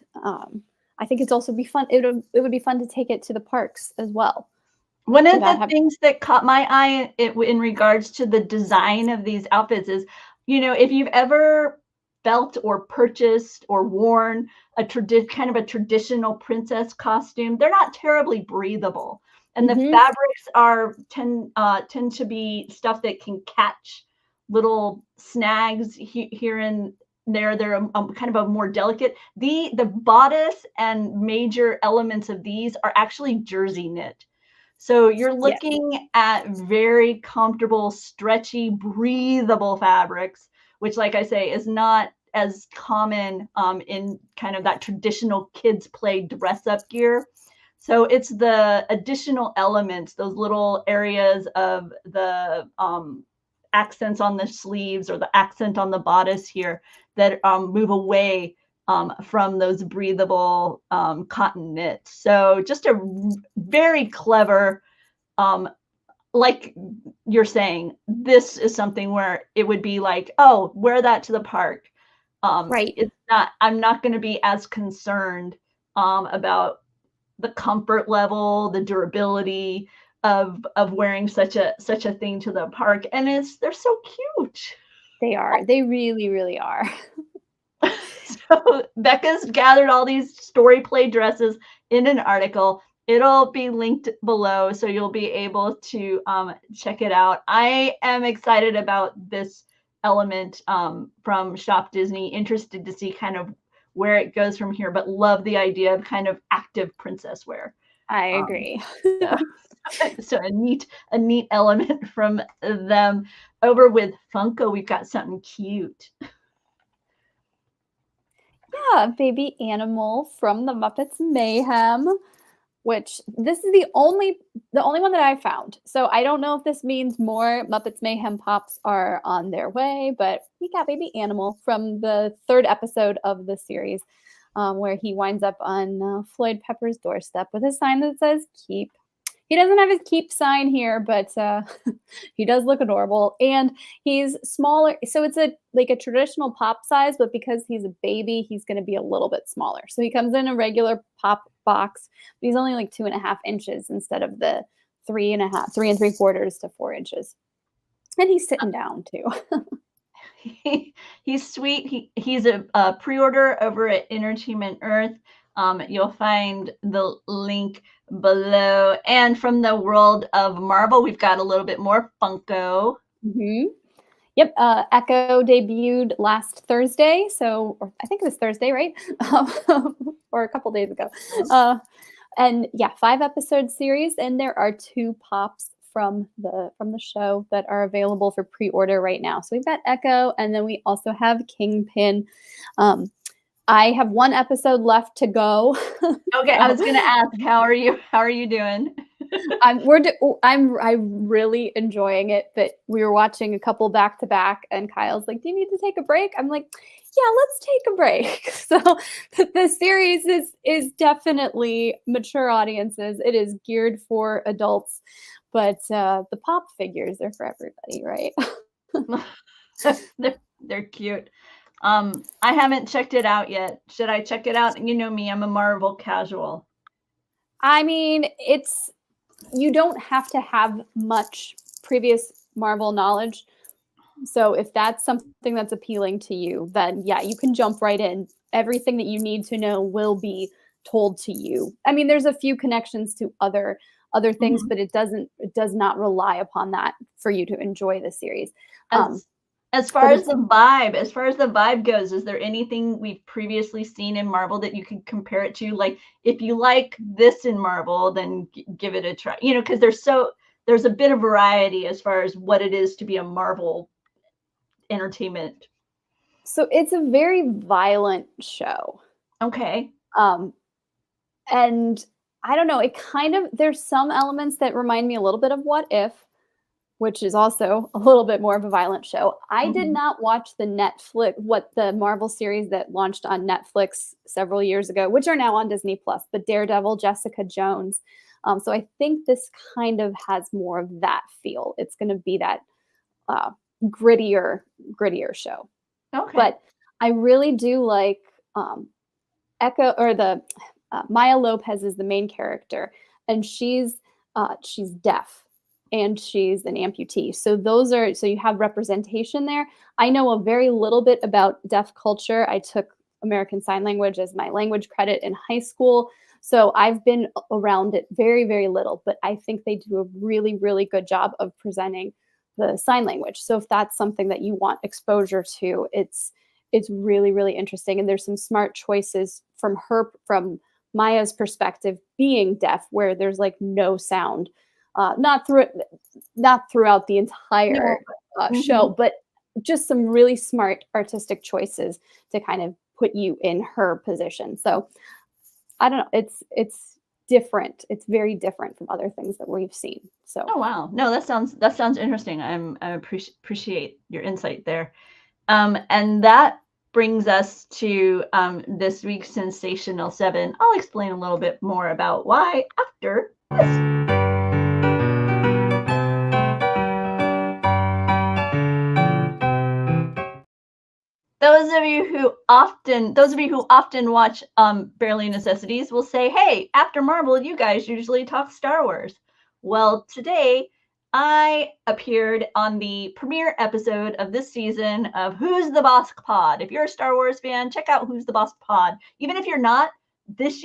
Speaker 2: I think it's also be fun. It would be fun to take it to the parks as well.
Speaker 1: One of the things that caught my eye in regards to the design of these outfits is, if you've ever felt or purchased or worn kind of a traditional princess costume, they're not terribly breathable. And the fabrics tend to be stuff that can catch little snags here and there. They're kind of a more delicate. The bodice and major elements of these are actually jersey knit. So you're looking at very comfortable, stretchy, breathable fabrics, which, like I say, is not as common in kind of that traditional kids play dress up gear. So it's the additional elements, those little areas of the accents on the sleeves or the accent on the bodice here that move away from those breathable cotton knits. So just a very clever, like you're saying, this is something where it would be like, oh, wear that to the park.
Speaker 2: Right.
Speaker 1: I'm not going to be as concerned about the comfort level, the durability of wearing such a thing to the park. And they're so cute.
Speaker 2: They are. They really, really are.
Speaker 1: So Becca's gathered all these story play dresses in an article. It'll be linked below, so you'll be able to check it out. I am excited about this element from Shop Disney. Interested to see kind of where it goes from here, but love the idea of kind of active princess wear.
Speaker 2: I agree.
Speaker 1: So a neat element from them. Over with Funko, we've got something cute.
Speaker 2: Yeah, baby animal from the Muppets Mayhem, which this is the only one that I found. So I don't know if this means more Muppets Mayhem pops are on their way, but we got baby animal from the 3rd episode of the series, where he winds up on Floyd Pepper's doorstep with a sign that says keep. He doesn't have his keep sign here, but he does look adorable, and he's smaller. So it's like a traditional pop size, but because he's a baby, he's going to be a little bit smaller. So he comes in a regular pop box, but he's only like 2.5 inches instead of the 3 3/4 to 4 inches. And he's sitting down too.
Speaker 1: He's sweet. He's a pre-order over at Entertainment Earth. You'll find the link below. And from the world of Marvel, we've got a little bit more Funko.
Speaker 2: Yep. Echo debuted last Thursday. So I think it was Thursday, right? Or a couple days ago. And yeah, 5-episode series. And there are 2 pops from the show that are available for pre-order right now. So we've got Echo, and then we also have Kingpin. I have one episode left to go.
Speaker 1: Okay, I was gonna ask, how are you? How are you doing?
Speaker 2: I'm really enjoying it, but we were watching a couple back to back, and Kyle's like, "Do you need to take a break?" I'm like, "Yeah, let's take a break." So the series is definitely mature audiences. It is geared for adults, but the pop figures are for everybody, right?
Speaker 1: They're cute. I haven't checked it out yet. Should I check it out? You know me, I'm a Marvel casual.
Speaker 2: I mean, you don't have to have much previous Marvel knowledge. So if that's something that's appealing to you, then yeah, you can jump right in. Everything that you need to know will be told to you. I mean, there's a few connections to other things, but it does not rely upon that for you to enjoy the series.
Speaker 1: As far as the vibe goes, is there anything we've previously seen in Marvel that you could compare it to? Like, if you like this in Marvel, then give it a try. You know, because there's a bit of variety as far as what it is to be a Marvel entertainment.
Speaker 2: So it's a very violent show.
Speaker 1: Okay.
Speaker 2: And I don't know, there's some elements that remind me a little bit of What If, which is also a little bit more of a violent show. I did not watch the Marvel series that launched on Netflix several years ago, which are now on Disney Plus, but Daredevil, Jessica Jones. So I think this kind of has more of that feel. It's going to be that grittier show.
Speaker 1: Okay.
Speaker 2: But I really do like Echo, or Maya Lopez is the main character, and she's deaf. And she's an amputee. So you have representation there. I know a very little bit about deaf culture. I took American Sign Language as my language credit in high school. So I've been around it very, very little, but I think they do a really, really good job of presenting the sign language. So if that's something that you want exposure to, it's really, really interesting. And there's some smart choices from Maya's perspective, being deaf, where there's like no sound. Not throughout the entire show, but just some really smart artistic choices to kind of put you in her position. So I don't know, it's different. It's very different from other things that we've seen. So
Speaker 1: oh wow, no, that sounds interesting. I appreciate your insight there, and that brings us to this week's Sensational Seven. I'll explain a little bit more about why after this. Those of you who often watch Barely Necessities will say, hey, after Marvel, you guys usually talk Star Wars. Well, today I appeared on the premiere episode of this season of Who's the Boss Pod. If you're a Star Wars fan, check out Who's the Boss Pod. Even if you're not, this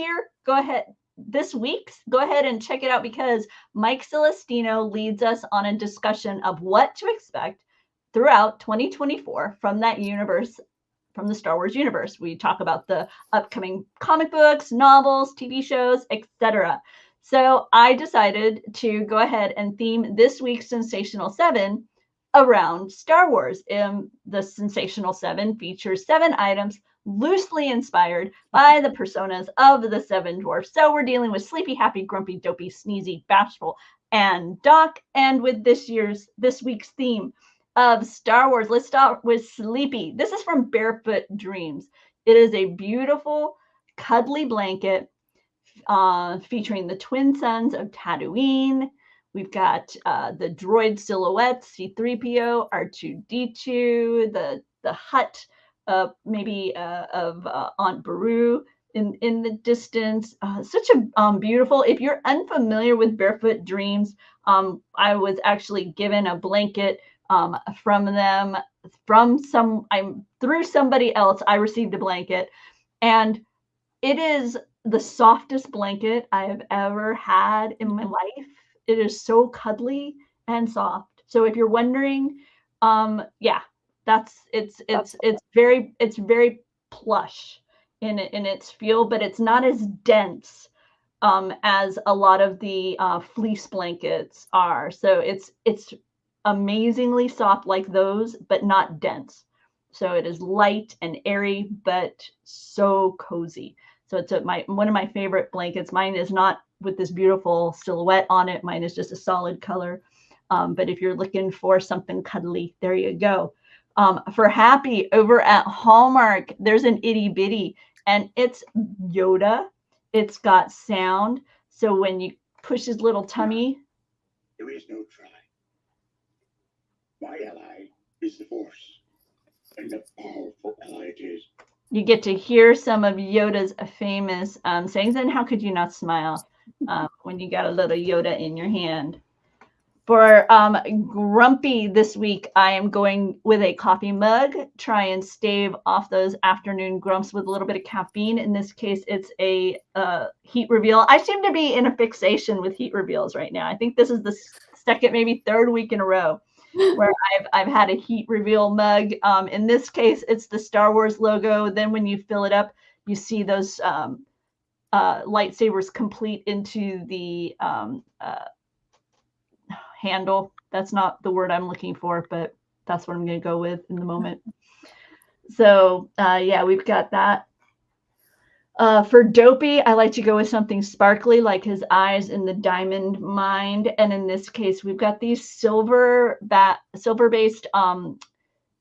Speaker 1: week's, go ahead and check it out, because Mike Celestino leads us on a discussion of what to expect throughout 2024 from that universe, from the Star Wars universe. We talk about the upcoming comic books, novels, TV shows, etc. So I decided to go ahead and theme this week's Sensational Seven around Star Wars. The Sensational Seven features 7 items loosely inspired by the personas of the 7 dwarfs. So we're dealing with sleepy, happy, grumpy, dopey, sneezy, bashful, and Doc. And with this week's theme of Star Wars, let's start with Sleepy. This is from Barefoot Dreams. It is a beautiful, cuddly blanket featuring the twin sons of Tatooine. We've got the droid silhouettes, C-3PO, R2-D2, the hut maybe of Aunt Beru in the distance. Such a beautiful, if you're unfamiliar with Barefoot Dreams, I was actually given a blanket from them, through somebody else. I received a blanket, and it is the softest blanket I have ever had in my life. It is so cuddly and soft. So if you're wondering, it's very plush in its feel, but it's not as dense as a lot of the fleece blankets are. So it's amazingly soft like those, but not dense. So it is light and airy, but so cozy. So it's one of my favorite blankets. Mine is not with this beautiful silhouette on it. Mine is just a solid color. But if you're looking for something cuddly, there you go. For Happy over at Hallmark, there's an itty bitty, and it's Yoda. It's got sound. So when you push his little tummy,
Speaker 4: there is no try. My ally is the Force, and a powerful ally it is.
Speaker 1: You get to hear some of Yoda's famous sayings. And how could you not smile when you got a little Yoda in your hand? For Grumpy this week, I am going with a coffee mug. Try and stave off those afternoon grumps with a little bit of caffeine. In this case, it's a heat reveal. I seem to be in a fixation with heat reveals right now. I think this is the second, maybe third week in a row where I've had a heat reveal mug. In this case, it's the Star Wars logo. Then when you fill it up, you see those lightsabers complete into the handle. That's not the word I'm looking for, but that's what I'm going to go with in the moment. So yeah, we've got that. For Dopey, I like to go with something sparkly, like his eyes in the diamond mind. And in this case, we've got these silver-based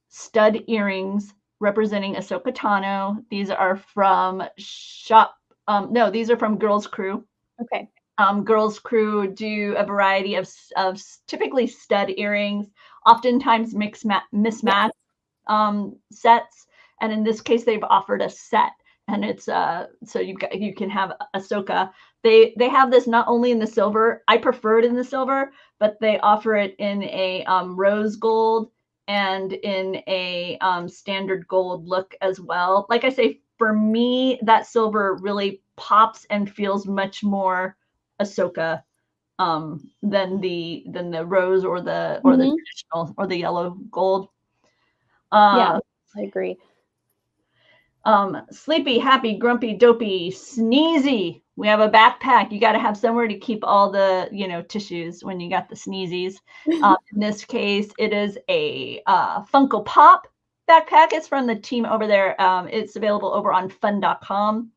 Speaker 1: stud earrings representing Ahsoka Tano. These are from these are from Girls Crew.
Speaker 2: Okay.
Speaker 1: Girls Crew do a variety of typically stud earrings, oftentimes mismatched sets. And in this case, they've offered a set, and it's so you can have Ahsoka. They have this not only in the silver. I prefer it in the silver, but they offer it in a rose gold and in a standard gold look as well. Like I say, for me, that silver really pops and feels much more Ahsoka than the rose or the traditional or the yellow gold.
Speaker 2: Yeah, I agree.
Speaker 1: Sleepy, Happy, Grumpy, Dopey, Sneezy. We have a backpack. You got to have somewhere to keep all the tissues when you got the sneezies. In this case, it is a Funko Pop backpack. It's from the team over there. It's available over on fun.com.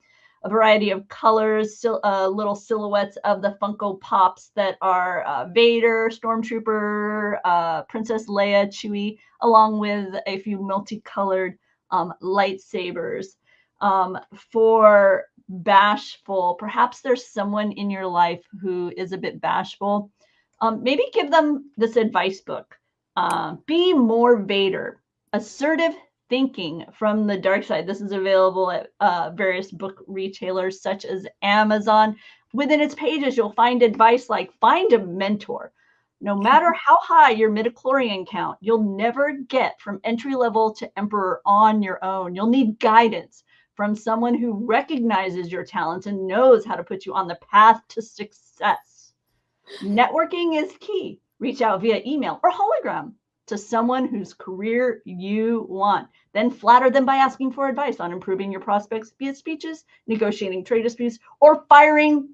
Speaker 1: A variety of colors, little silhouettes of the Funko Pops that are Vader, Stormtrooper, Princess Leia, Chewie, along with a few multicolored lightsabers. For bashful, perhaps there's someone in your life who is a bit bashful. Maybe give them this advice book. Be more Vader. Assertive Thinking from the Dark Side. This is available at various book retailers such as Amazon. Within its pages, you'll find advice like find a mentor. No matter how high your midichlorian count, you'll never get from entry level to Emperor on your own. You'll need guidance from someone who recognizes your talents and knows how to put you on the path to success. Networking is key. Reach out via email or hologram to someone whose career you want. Then flatter them by asking for advice on improving your prospects via speeches, negotiating trade disputes, or firing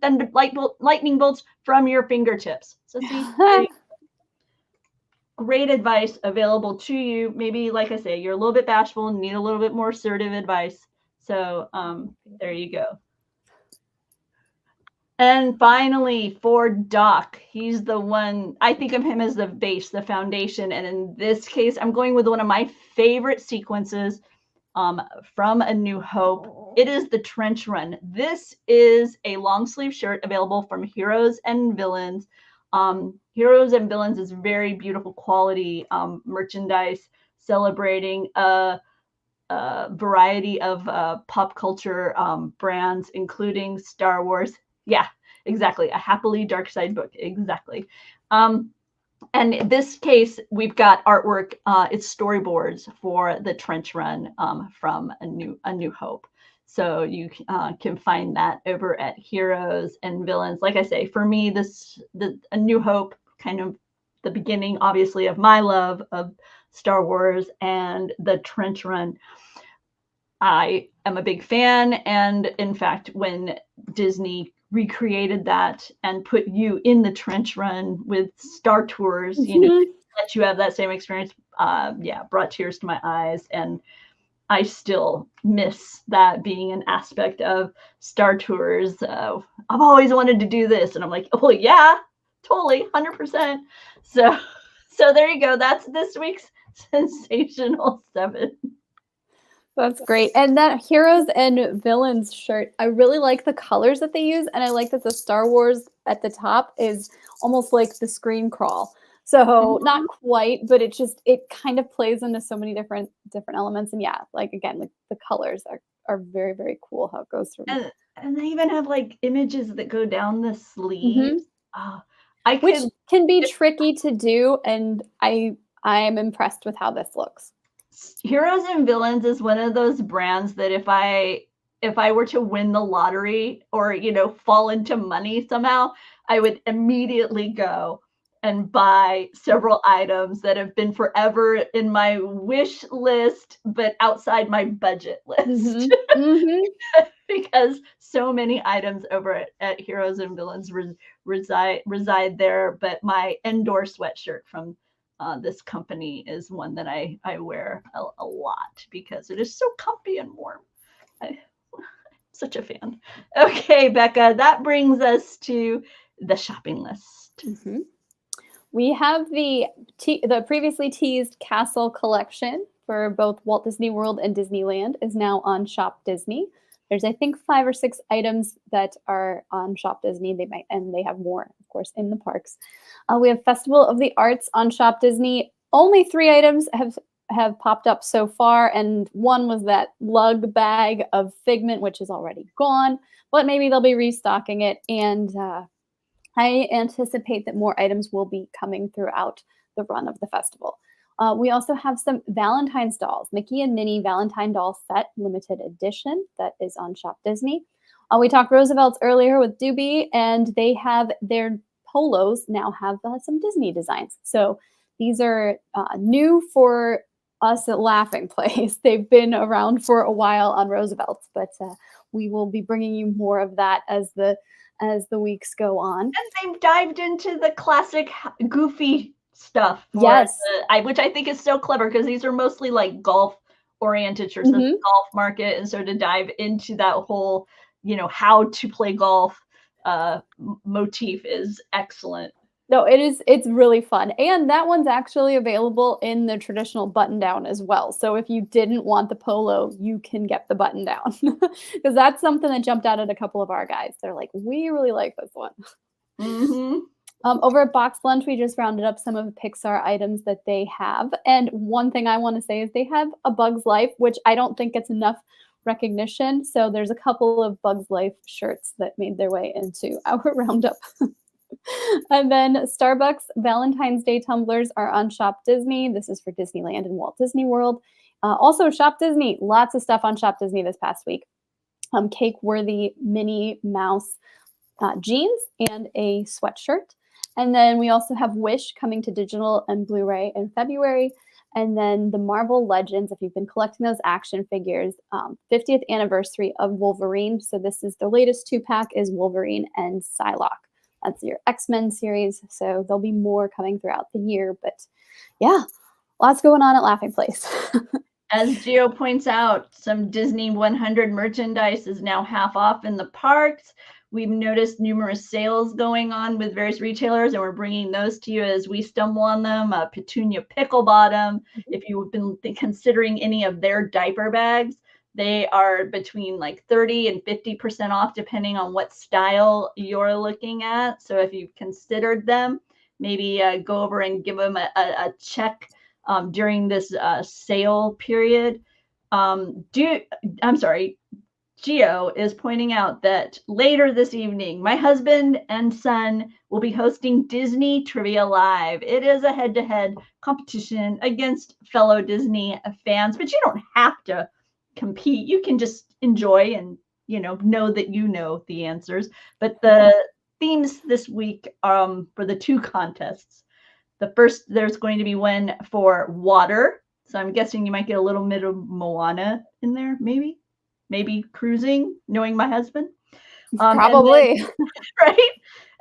Speaker 1: lightning bolts from your fingertips. So see, great advice available to you. Maybe, like I say, you're a little bit bashful and need a little bit more assertive advice. So there you go. And finally, for Doc, he's the one, I think of him as the base, the foundation. And in this case, I'm going with one of my favorite sequences from A New Hope. It is the Trench Run. This is a long sleeve shirt available from Heroes and Villains. Heroes and Villains is very beautiful quality merchandise celebrating a variety of pop culture brands, including Star Wars. Yeah, exactly. A happily dark side book. Exactly. And in this case, we've got artwork. It's storyboards for the Trench Run from A New Hope. So you can find that over at Heroes and Villains. Like I say, for me, A New Hope, kind of the beginning, obviously, of my love of Star Wars and the Trench Run. I am a big fan. And in fact, when Disney recreated that and put you in the trench run with Star Tours, let you have that same experience. Brought tears to my eyes, and I still miss that being an aspect of Star Tours. I've always wanted to do this, and I'm like, oh yeah, totally, 100%. So there you go. That's this week's Sensational Seven.
Speaker 2: That's great. And that Heroes and Villains shirt, I really like the colors that they use. And I like that the Star Wars at the top is almost like the screen crawl. So not quite, but it kind of plays into so many different elements. And yeah, like again, like the colors are very, very cool how it goes through.
Speaker 1: And they even have like images that go down the sleeves.
Speaker 2: Which can be tricky to do. And I am impressed with how this looks.
Speaker 1: Heroes and Villains is one of those brands that if I were to win the lottery or, fall into money somehow, I would immediately go and buy several items that have been forever in my wish list, but outside my budget list. Because so many items over at Heroes and Villains reside there. But my Endor sweatshirt from this company is one that I wear a lot because it is so comfy and warm. I'm such a fan. Okay, Becca, that brings us to the shopping list.
Speaker 2: We have the previously teased Castle collection for both Walt Disney World and Disneyland is now on Shop Disney. There's, I think, 5 or 6 items that are on Shop Disney. They have more, of course, in the parks. We have Festival of the Arts on Shop Disney. Only 3 items have popped up so far, and one was that lug bag of Figment, which is already gone, but maybe they'll be restocking it. And I anticipate that more items will be coming throughout the run of the festival. We also have some Valentine's dolls, Mickey and Minnie Valentine doll set, limited edition, that is on Shop Disney. We talked Roosevelt's earlier with Doobie, and they have their polos now have some Disney designs. So these are new for us at Laughing Place. They've been around for a while on Roosevelt's, but we will be bringing you more of that as the weeks go on.
Speaker 1: And they've dived into the classic goofy stuff.
Speaker 2: Yes.
Speaker 1: Which I think is so clever because these are mostly like golf oriented shirts, the golf market. And so to dive into that whole, how to play golf motif is excellent.
Speaker 2: No, it's really fun. And that one's actually available in the traditional button down as well. So if you didn't want the polo, you can get the button down because that's something that jumped out at a couple of our guys. They're like, we really like this one. Over at Box Lunch, we just rounded up some of the Pixar items that they have. And one thing I want to say is they have a Bug's Life, which I don't think gets enough recognition. So there's a couple of Bug's Life shirts that made their way into our roundup. And then Starbucks Valentine's Day tumblers are on Shop Disney. This is for Disneyland and Walt Disney World. Also Shop Disney, lots of stuff on Shop Disney this past week. Cake-worthy Minnie Mouse jeans and a sweatshirt. And then we also have Wish coming to digital and Blu-ray in February. And then the Marvel Legends, if you've been collecting those action figures, 50th anniversary of Wolverine. So this is the latest 2-pack is Wolverine and Psylocke. That's your X-Men series. So there'll be more coming throughout the year. But yeah, lots going on at Laughing Place.
Speaker 1: As Gio points out, some Disney 100 merchandise is now half off in the parks. We've noticed numerous sales going on with various retailers, and we're bringing those to you as we stumble on them. Petunia Pickle Bottom. If you've been considering any of their diaper bags, they are between like 30 and 50% off, depending on what style you're looking at. So if you've considered them, maybe go over and give them a check during this sale period. Gio is pointing out that later this evening, my husband and son will be hosting Disney Trivia Live. It is a head-to-head competition against fellow Disney fans, but you don't have to compete. You can just enjoy and, know that you know the answers. But the themes this week for the 2 contests. The first, there's going to be one for water. So I'm guessing you might get a little bit of Moana in there, maybe cruising, knowing my husband.
Speaker 2: Probably.
Speaker 1: Right?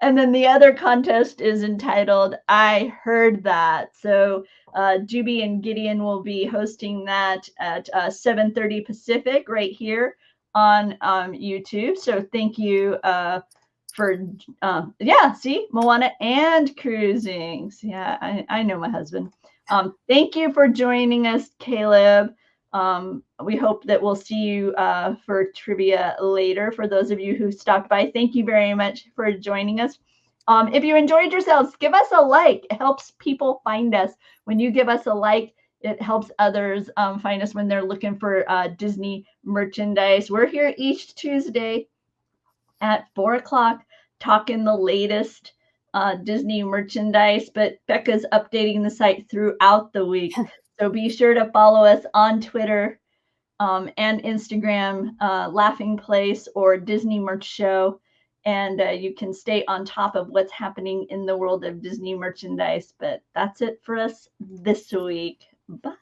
Speaker 1: And then the other contest is entitled I Heard That. So Juby and Gideon will be hosting that at 7:30 Pacific right here on YouTube. So thank you for, see, Moana and Cruising. So, yeah, I know my husband. Thank you for joining us, Caleb. We hope that we'll see you for trivia later. For those of you who stopped by, thank you very much for joining us. If you enjoyed yourselves, give us a like. It helps people find us. When you give us a like, it helps others find us when they're looking for Disney merchandise. We're here each Tuesday at 4 o'clock talking the latest Disney merchandise, but Becca's updating the site throughout the week. So be sure to follow us on Twitter and Instagram, Laughing Place or Disney Merch Show. And you can stay on top of what's happening in the world of Disney merchandise. But that's it for us this week. Bye.